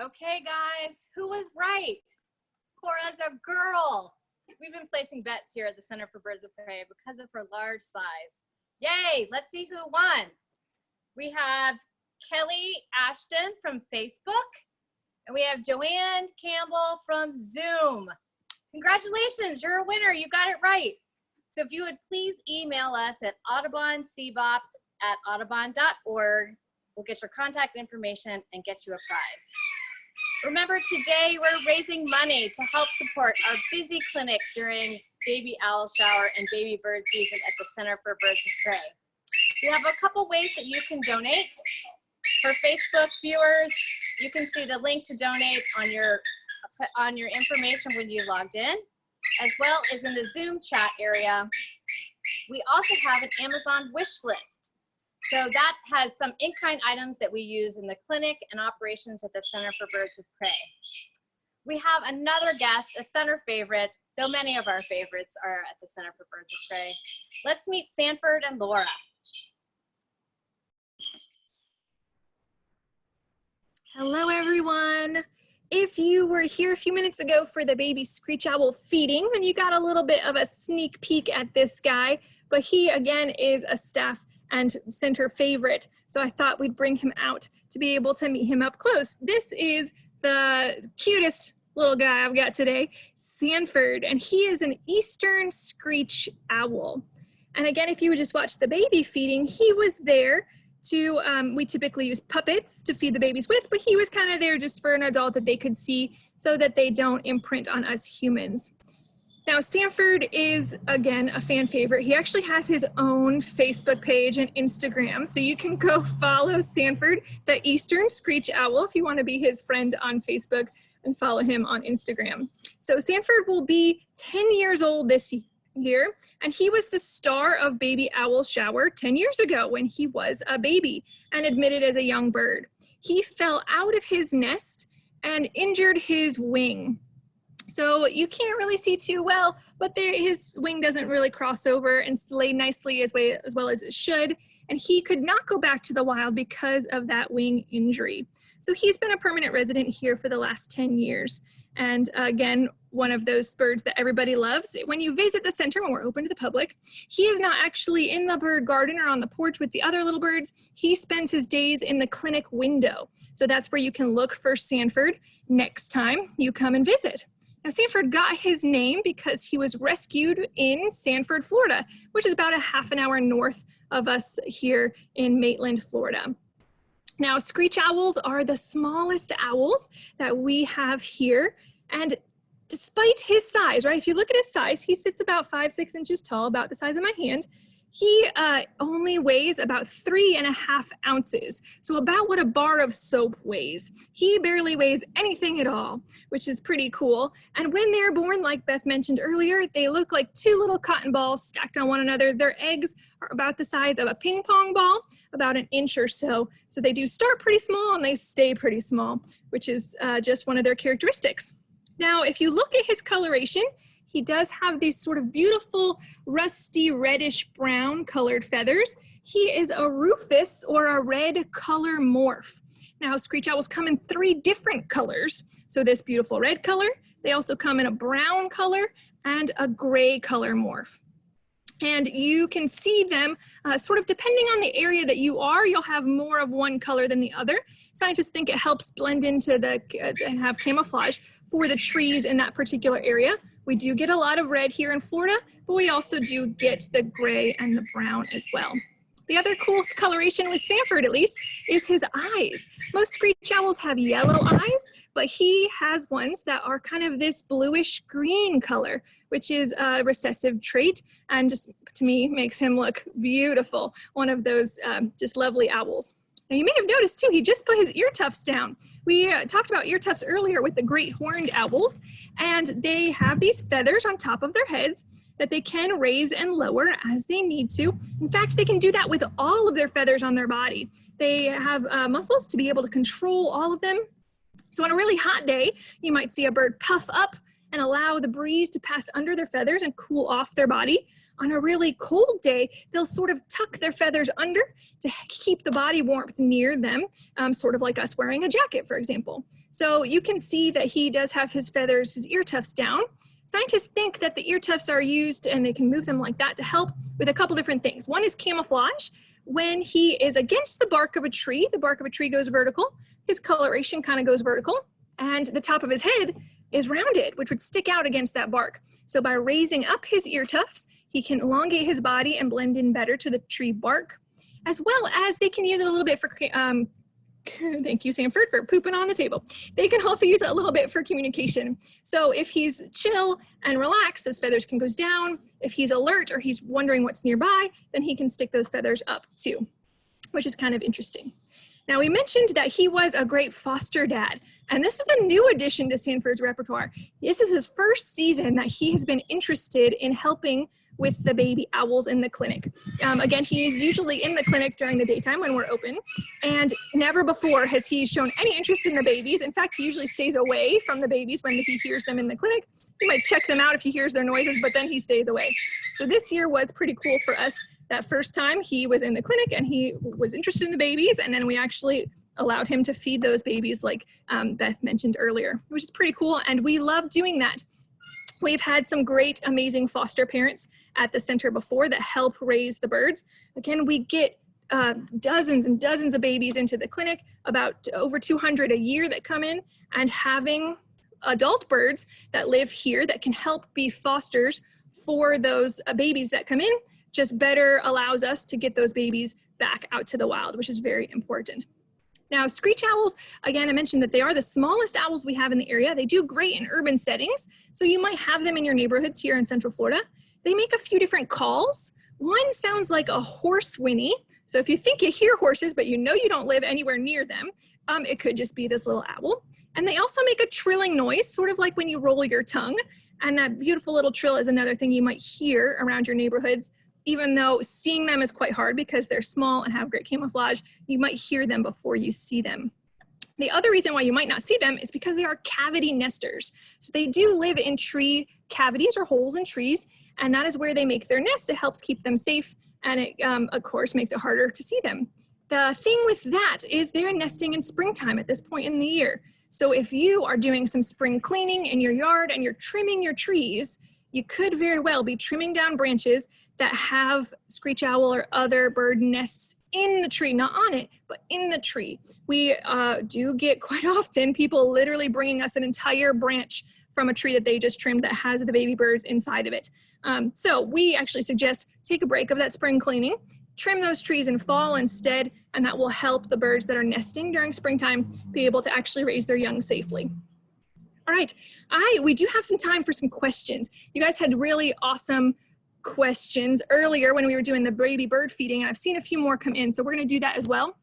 Okay, guys, who was right? Cora's a girl. We've been placing bets here at the Center for Birds of Prey because of her large size. Yay, let's see who won. We have Kelly Ashton from Facebook, and we have Joanne Campbell from Zoom. Congratulations, you're a winner, you got it right. So if you would please email us at audubonCBOP@audubon.org. We'll get your contact information and get you a prize. Remember, today we're raising money to help support our busy clinic during baby owl shower and baby bird season at the Center for Birds of Prey. We have a couple ways that you can donate. For Facebook viewers, you can see the link to donate on your information when you logged in, as well as in the Zoom chat area. We also have an Amazon wish list. So that has some in-kind items that we use in the clinic and operations at the Center for Birds of Prey. We have another guest, a center favorite, though many of our favorites are at the Center for Birds of Prey. Let's meet Sanford and Laura. Hello, everyone. If you were here a few minutes ago for the baby screech owl feeding, then you got a little bit of a sneak peek at this guy, but he again is a staff and center favorite. So I thought we'd bring him out to be able to meet him up close. This is the cutest little guy I've got today, Sanford, and he is an eastern screech owl. And again, if you would just watch the baby feeding, he was there to, we typically use puppets to feed the babies with, but he was kind of there just for an adult that they could see so that they don't imprint on us humans. Now, Sanford is, again, a fan favorite. He actually has his own Facebook page and Instagram, so you can go follow Sanford, the Eastern Screech Owl, if you want to be his friend on Facebook and follow him on Instagram. So Sanford will be 10 years old this year, and he was the star of Baby Owl Shower 10 years ago when he was a baby and admitted as a young bird. He fell out of his nest and injured his wing. So you can't really see too well, but his wing doesn't really cross over and lay nicely as well as it should. And he could not go back to the wild because of that wing injury. So he's been a permanent resident here for the last 10 years. And again, one of those birds that everybody loves. When you visit the center, when we're open to the public, he is not actually in the bird garden or on the porch with the other little birds. He spends his days in the clinic window. So that's where you can look for Sanford next time you come and visit. Now, Sanford got his name because he was rescued in Sanford, Florida, which is about a half an hour north of us here in Maitland, Florida. Now, screech owls are the smallest owls that we have here. And despite his size, right, if you look at his size, he sits about 5-6 inches tall, about the size of my hand. He only weighs about 3.5 ounces, so about what a bar of soap weighs. He barely weighs anything at all, which is pretty cool. And when they're born, like Beth mentioned earlier, they look like two little cotton balls stacked on one another. Their eggs are about the size of a ping pong ball, about an inch or so. So they do start pretty small and they stay pretty small, which is just one of their characteristics. Now, if you look at his coloration, he does have these sort of beautiful, rusty, reddish brown colored feathers. He is a rufous or a red color morph. Now, screech owls come in 3 different colors. So this beautiful red color, they also come in a brown color and a gray color morph. And you can see them sort of depending on the area that you are, you'll have more of one color than the other. Scientists think it helps blend into and have camouflage for the trees in that particular area. We do get a lot of red here in Florida, but we also do get the gray and the brown as well. The other cool coloration with Sanford, at least, is his eyes. Most screech owls have yellow eyes, but he has ones that are kind of this bluish green color, which is a recessive trait and just, to me, makes him look beautiful. One of those just lovely owls. Now, you may have noticed too, he just put his ear tufts down. We talked about ear tufts earlier with the great horned owls, and they have these feathers on top of their heads that they can raise and lower as they need to. In fact, they can do that with all of their feathers on their body. They have muscles to be able to control all of them. So on a really hot day, you might see a bird puff up and allow the breeze to pass under their feathers and cool off their body. On a really cold day, they'll sort of tuck their feathers under to keep the body warmth near them, sort of like us wearing a jacket, for example. So you can see that he does have his feathers, his ear tufts down. Scientists think that the ear tufts are used, and they can move them like that, to help with a couple different things. One is camouflage. When he is against the bark of a tree goes vertical, his coloration kind of goes vertical, and the top of his head is rounded, which would stick out against that bark. So by raising up his ear tufts, he can elongate his body and blend in better to the tree bark, as well as they can use it a little bit for, thank you, Sanford, for pooping on the table. They can also use it a little bit for communication. So if he's chill and relaxed, those feathers can go down. If he's alert or he's wondering what's nearby, then he can stick those feathers up too, which is kind of interesting. Now, we mentioned that he was a great foster dad, and this is a new addition to Sanford's repertoire. This is his first season that he has been interested in helping with the baby owls in the clinic. Again, he is usually in the clinic during the daytime when we're open, and never before has he shown any interest in the babies. In fact, he usually stays away from the babies when he hears them in the clinic. He might check them out if he hears their noises, but then he stays away. So this year was pretty cool for us. That first time he was in the clinic and he was interested in the babies, and then we actually allowed him to feed those babies like Beth mentioned earlier, which is pretty cool, and we love doing that. We've had some great, amazing foster parents at the center before that help raise the birds. Again, we get dozens and dozens of babies into the clinic, about over 200 a year that come in, and having adult birds that live here that can help be fosters for those babies that come in just better allows us to get those babies back out to the wild, which is very important. Now, screech owls, again, I mentioned that they are the smallest owls we have in the area. They do great in urban settings, so you might have them in your neighborhoods here in Central Florida. They make a few different calls. One sounds like a horse whinny. So if you think you hear horses, but you know you don't live anywhere near them, it could just be this little owl. And they also make a trilling noise, sort of like when you roll your tongue. And that beautiful little trill is another thing you might hear around your neighborhoods. Even though seeing them is quite hard because they're small and have great camouflage, you might hear them before you see them. The other reason why you might not see them is because they are cavity nesters. So they do live in tree cavities or holes in trees, and that is where they make their nests. It helps keep them safe, and it, of course, makes it harder to see them. The thing with that is they're nesting in springtime at this point in the year. So if you are doing some spring cleaning in your yard and you're trimming your trees, you could very well be trimming down branches that have screech owl or other bird nests in the tree, not on it, but in the tree. We do get quite often people literally bringing us an entire branch from a tree that they just trimmed that has the baby birds inside of it. So we actually suggest take a break of that spring cleaning, trim those trees in fall instead, and that will help the birds that are nesting during springtime be able to actually raise their young safely. All right, we do have some time for some questions. You guys had really awesome questions earlier when we were doing the baby bird feeding, and I've seen a few more come in, so we're gonna do that as well.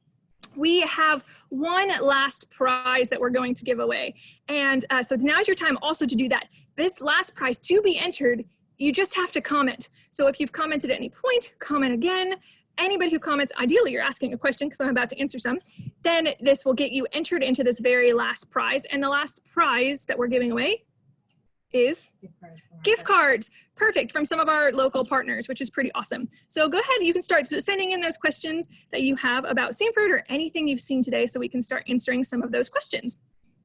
We have one last prize that we're going to give away. And so now's your time also to do that. This last prize to be entered, you just have to comment. So if you've commented at any point, comment again. Anybody who comments, ideally you're asking a question because I'm about to answer some, then this will get you entered into this very last prize. And the last prize that we're giving away is gift cards. Perfect, from some of our local partners, which is pretty awesome. So go ahead, you can start sending in those questions that you have about Sanford or anything you've seen today so we can start answering some of those questions.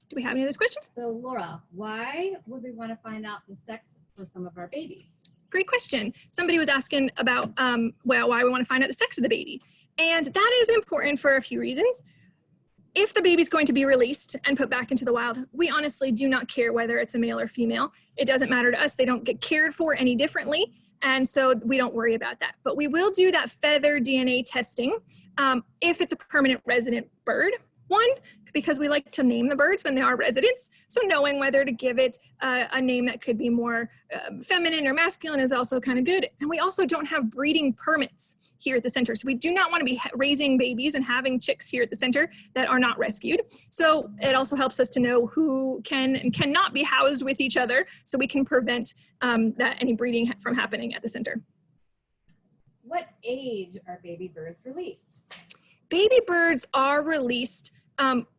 Do we have any of those questions? So Laura, why would we want to find out the sex for some of our babies? Great question. Somebody was asking about well, why we want to find out the sex of the baby. And that is important for a few reasons. If the baby's going to be released and put back into the wild, we honestly do not care whether it's a male or female. It doesn't matter to us. They don't get cared for any differently. And so we don't worry about that. But we will do that feather DNA testing if it's a permanent resident bird. One, because we like to name the birds when they are residents. So knowing whether to give it a name that could be more feminine or masculine is also kind of good. And we also don't have breeding permits here at the center. So we do not want to be raising babies and having chicks here at the center that are not rescued. So it also helps us to know who can and cannot be housed with each other so we can prevent any breeding from happening at the center. What age are baby birds released? Baby birds are released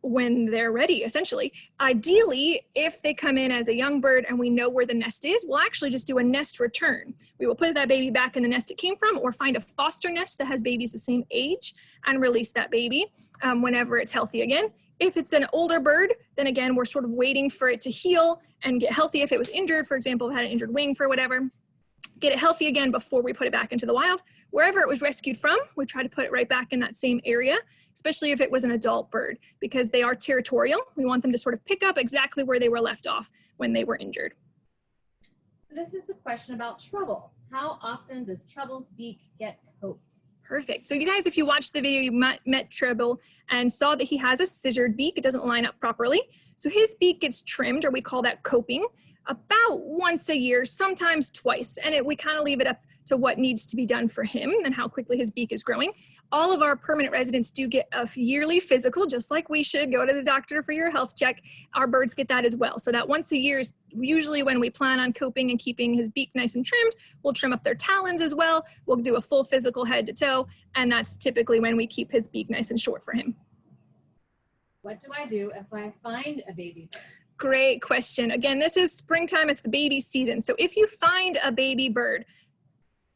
when they're ready, essentially. Ideally, if they come in as a young bird and we know where the nest is, we'll actually just do a nest return. We will put that baby back in the nest it came from or find a foster nest that has babies the same age and release that baby whenever it's healthy again. If it's an older bird, then again, we're sort of waiting for it to heal and get healthy. If it was injured, for example, had an injured wing for whatever, get it healthy again before we put it back into the wild. Wherever it was rescued from, we try to put it right back in that same area, especially if it was an adult bird, because they are territorial. We want them to sort of pick up exactly where they were left off when they were injured. This is a question about trouble. How often does Trouble's beak get coped? Perfect. So you guys, if you watched the video, you met Trouble and saw that he has a scissored beak. It doesn't line up properly. So his beak gets trimmed, or we call that coping, about once a year, sometimes twice. And we kind of leave it up to what needs to be done for him and how quickly his beak is growing. All of our permanent residents do get a yearly physical, just like we should go to the doctor for your health check. Our birds get that as well. So that once a year is usually when we plan on coping and keeping his beak nice and trimmed. We'll trim up their talons as well. We'll do a full physical head to toe. And that's typically when we keep his beak nice and short for him. What do I do if I find a baby bird? Great question. Again, this is springtime, it's the baby season. So if you find a baby bird,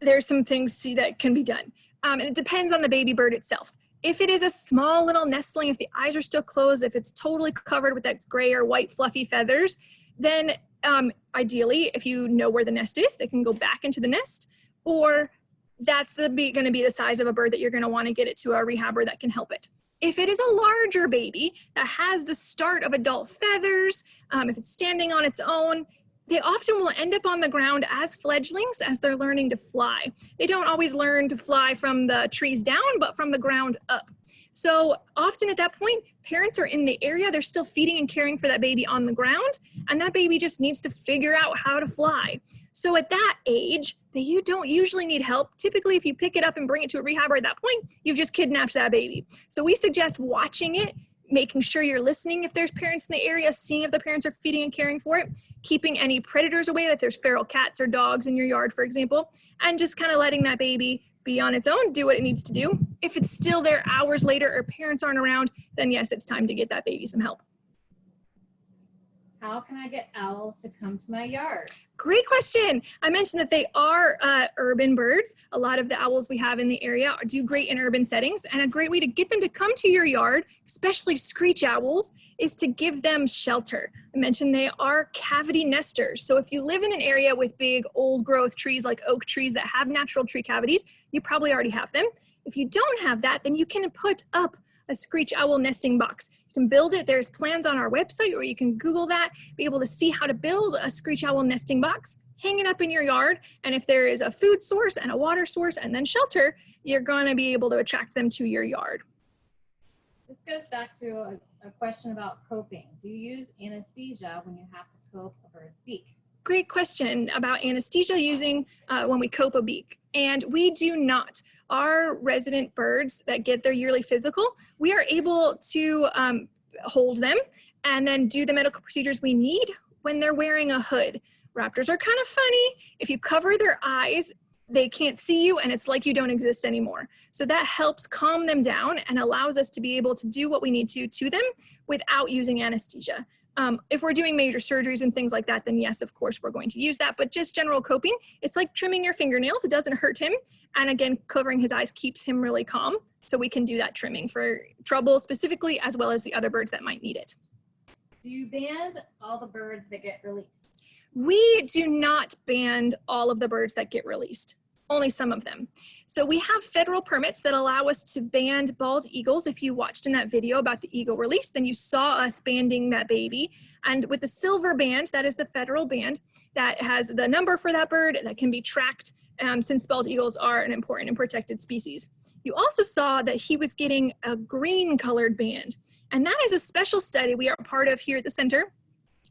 there's some things that can be done. And it depends on the baby bird itself. If it is a small little nestling, if the eyes are still closed, if it's totally covered with that gray or white fluffy feathers, then ideally, if you know where the nest is, they can go back into the nest, or that's going to be the size of a bird that you're going to want to get it to a rehabber that can help it. If it is a larger baby that has the start of adult feathers, if it's standing on its own, they often will end up on the ground as fledglings as they're learning to fly. They don't always learn to fly from the trees down, but from the ground up. So often at that point, parents are in the area, they're still feeding and caring for that baby on the ground, and that baby just needs to figure out how to fly. So at that age, you don't usually need help. Typically, if you pick it up and bring it to a rehabber at that point, you've just kidnapped that baby. So we suggest watching it, making sure you're listening if there's parents in the area, seeing if the parents are feeding and caring for it, keeping any predators away, if there's feral cats or dogs in your yard, for example, and just kind of letting that baby be on its own, do what it needs to do. If it's still there hours later or parents aren't around, then yes, it's time to get that baby some help. How can I get owls to come to my yard? Great question. I mentioned that they are urban birds. A lot of the owls we have in the area do great in urban settings, and a great way to get them to come to your yard, especially screech owls, is to give them shelter. I mentioned they are cavity nesters. So if you live in an area with big old growth trees like oak trees that have natural tree cavities, you probably already have them. If you don't have that, then you can put up a screech owl nesting box. You can build it. There's plans on our website, or you can Google that, be able to see how to build a screech owl nesting box, hang it up in your yard, and if there is a food source and a water source and then shelter, you're going to be able to attract them to your yard. This goes back to a question about coping. Do you use anesthesia when you have to cope a bird's beak? Great question about anesthesia using when we cope a beak. And we do not. Our resident birds that get their yearly physical, we are able to hold them and then do the medical procedures we need when they're wearing a hood. Raptors are kind of funny. If you cover their eyes, they can't see you and it's like you don't exist anymore. So that helps calm them down and allows us to be able to do what we need to them without using anesthesia. If we're doing major surgeries and things like that, then yes, of course, we're going to use that. But just general coping, it's like trimming your fingernails. It doesn't hurt him. And again, covering his eyes keeps him really calm. So we can do that trimming for trouble specifically, as well as the other birds that might need it. Do you ban all the birds that get released? We do not ban all of the birds that get released. Only some of them. So we have federal permits that allow us to ban bald eagles. If you watched in that video about the eagle release, then you saw us banding that baby. And with the silver band, that is the federal band that has the number for that bird that can be tracked since bald eagles are an important and protected species. You also saw that he was getting a green colored band. And that is a special study we are part of here at the center,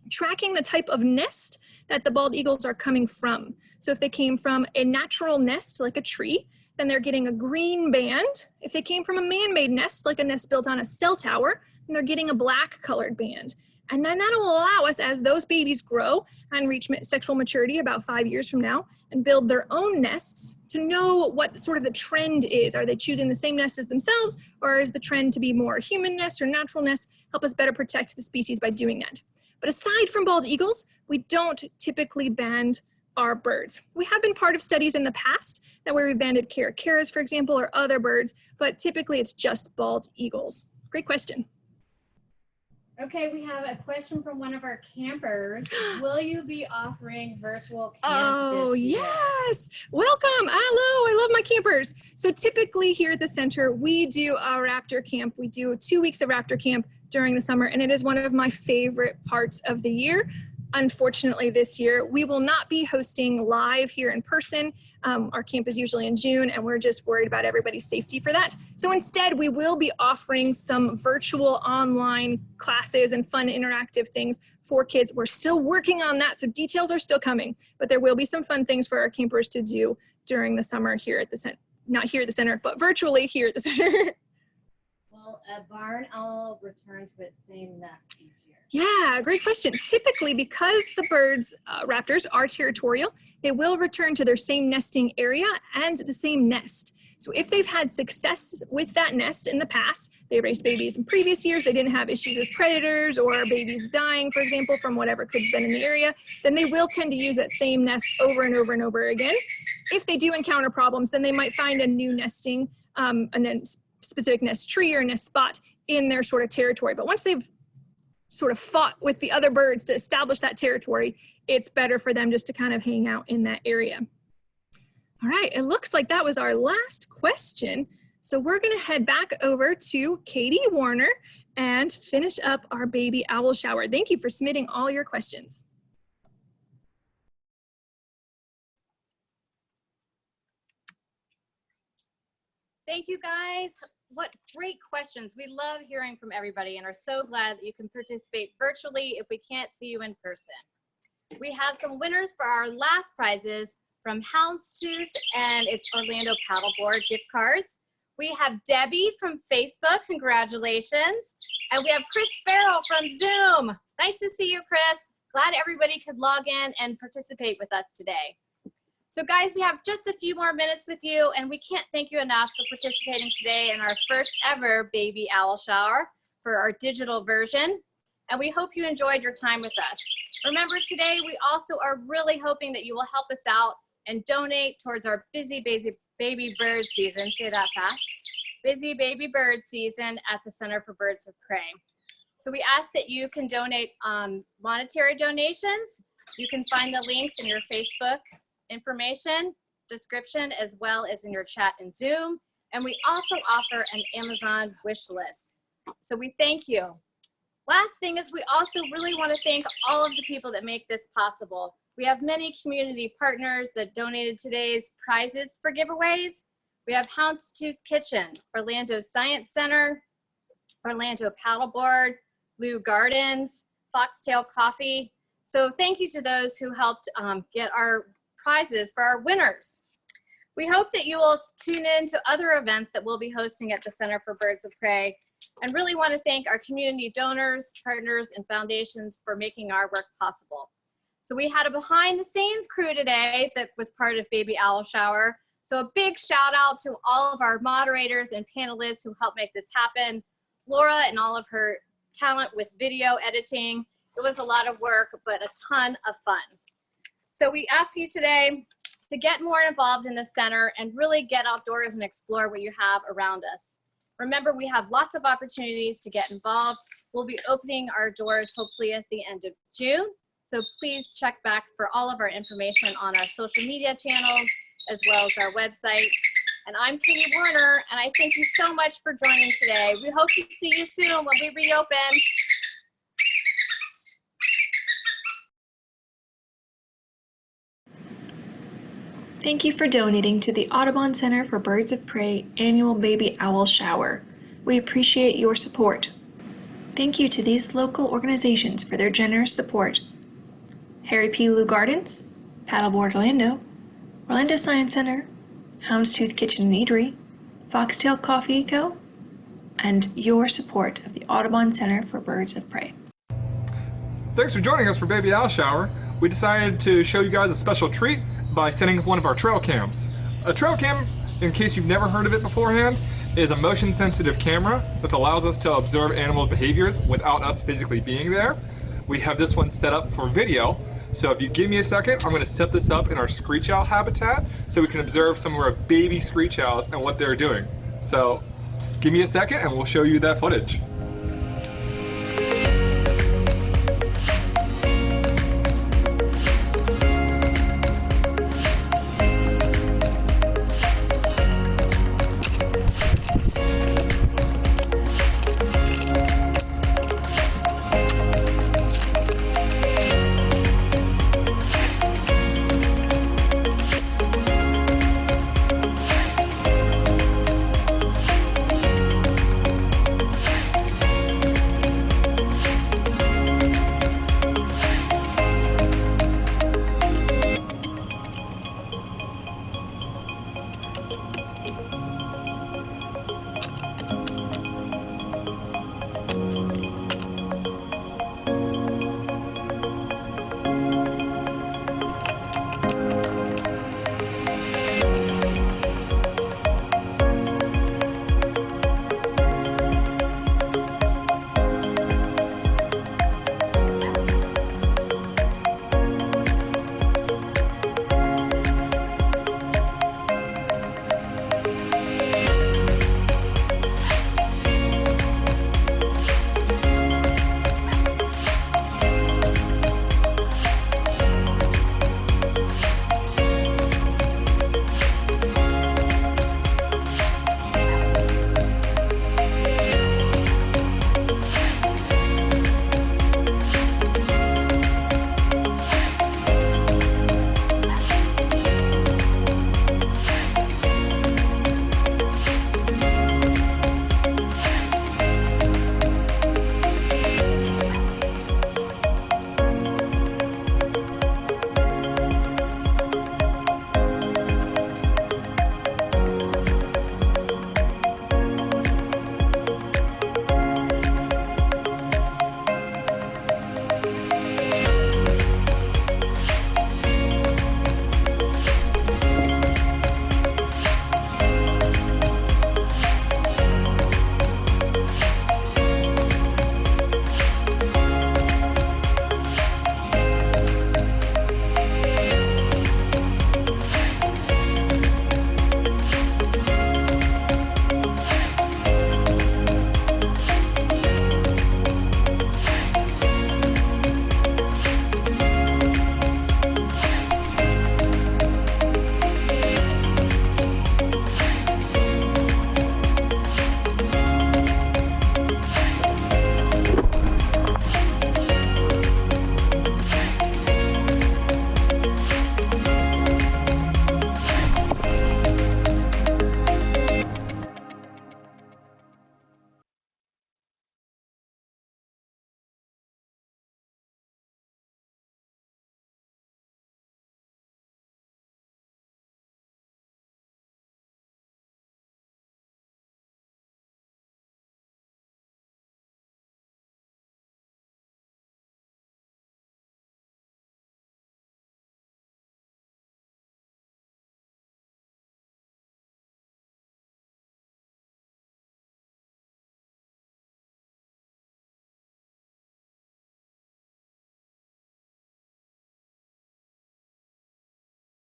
tracking the type of nest that the bald eagles are coming from. So if they came from a natural nest, like a tree, then they're getting a green band. If they came from a man-made nest, like a nest built on a cell tower, then they're getting a black colored band. And then that'll allow us, as those babies grow and reach sexual maturity about 5 years from now and build their own nests, to know what sort of the trend is. Are they choosing the same nest as themselves, or is the trend to be more human nest or natural nest? Help us better protect the species by doing that. But aside from bald eagles, we don't typically band our birds. We have been part of studies in the past that where we banded caracaras, for example, or other birds, but typically it's just bald eagles. Great question. Okay, we have a question from one of our campers. Will you be offering virtual camp Oh, this year? yes. Welcome. Hello. I love my campers. So typically here at the center, we do a raptor camp. We do 2 weeks of raptor camp during the summer, and it is one of my favorite parts of the year. Unfortunately, this year, we will not be hosting live here in person. Our camp is usually in June, and we're just worried about everybody's safety for that. So instead, we will be offering some virtual online classes and fun interactive things for kids. We're still working on that, so details are still coming, but there will be some fun things for our campers to do during the summer here at the center. Not here at the center, but virtually here at the center. Will a barn owl return to its same nest each year? Yeah, great question. Typically, because the birds, raptors, are territorial, they will return to their same nesting area and the same nest. So if they've had success with that nest in the past, they raised babies in previous years, they didn't have issues with predators or babies dying, for example, from whatever could have been in the area, then they will tend to use that same nest over and over and over again. If they do encounter problems, then they might find a new nesting, a specific nest tree or nest spot in their sort of territory. But once they've sort of fought with the other birds to establish that territory, it's better for them just to kind of hang out in that area. All right, it looks like that was our last question. So we're gonna head back over to Katie Warner and finish up our baby owl shower. Thank you for submitting all your questions. Thank you guys. What great questions. We love hearing from everybody and are so glad that you can participate virtually if we can't see you in person. We have some winners for our last prizes from Houndstooth and its Orlando paddleboard gift cards. We have Debbie from Facebook, congratulations. And we have Chris Farrell from Zoom. Nice to see you, Chris. Glad everybody could log in and participate with us today. So guys, we have just a few more minutes with you, and we can't thank you enough for participating today in our first ever baby owl shower for our digital version. And we hope you enjoyed your time with us. Remember, today we also are really hoping that you will help us out and donate towards our busy baby bird season. Say that fast. Busy baby bird season at the Center for Birds of Prey. So we ask that you can donate monetary donations. You can find the links in your Facebook information description, as well as in your chat in Zoom. And we also offer an Amazon wish list. So we thank you. Last thing is, we also really want to thank all of the people that make this possible. We have many community partners that donated today's prizes for giveaways. We have Houndstooth Kitchen, Orlando Science Center, Orlando Paddleboard, Lou Gardens, Foxtail Coffee. So thank you to those who helped get our prizes for our winners. We hope that you will tune in to other events that we'll be hosting at the Center for Birds of Prey, and really want to thank our community donors, partners, and foundations for making our work possible. So we had a behind the scenes crew today that was part of Baby Owl Shower. So a big shout out to all of our moderators and panelists who helped make this happen. Laura and all of her talent with video editing. It was a lot of work, but a ton of fun. So we ask you today to get more involved in the center and really get outdoors and explore what you have around us. Remember, we have lots of opportunities to get involved. We'll be opening our doors hopefully at the end of June. So please check back for all of our information on our social media channels, as well as our website. And I'm Katie Warner, and I thank you so much for joining today. We hope to see you soon when we reopen. Thank you for donating to the Audubon Center for Birds of Prey annual Baby Owl Shower. We appreciate your support. Thank you to these local organizations for their generous support: Harry P. Lou Gardens, Paddleboard Orlando, Orlando Science Center, Houndstooth Kitchen and Eatery, Foxtail Coffee Co., and your support of the Audubon Center for Birds of Prey. Thanks for joining us for Baby Owl Shower. We decided to show you guys a special treat by setting up one of our trail cams. A trail cam, in case you've never heard of it beforehand, is a motion sensitive camera that allows us to observe animal behaviors without us physically being there. We have this one set up for video, so if you give me a second, I'm going to set this up in our screech owl habitat so we can observe some of our baby screech owls and what they're doing. So give me a second and we'll show you that footage.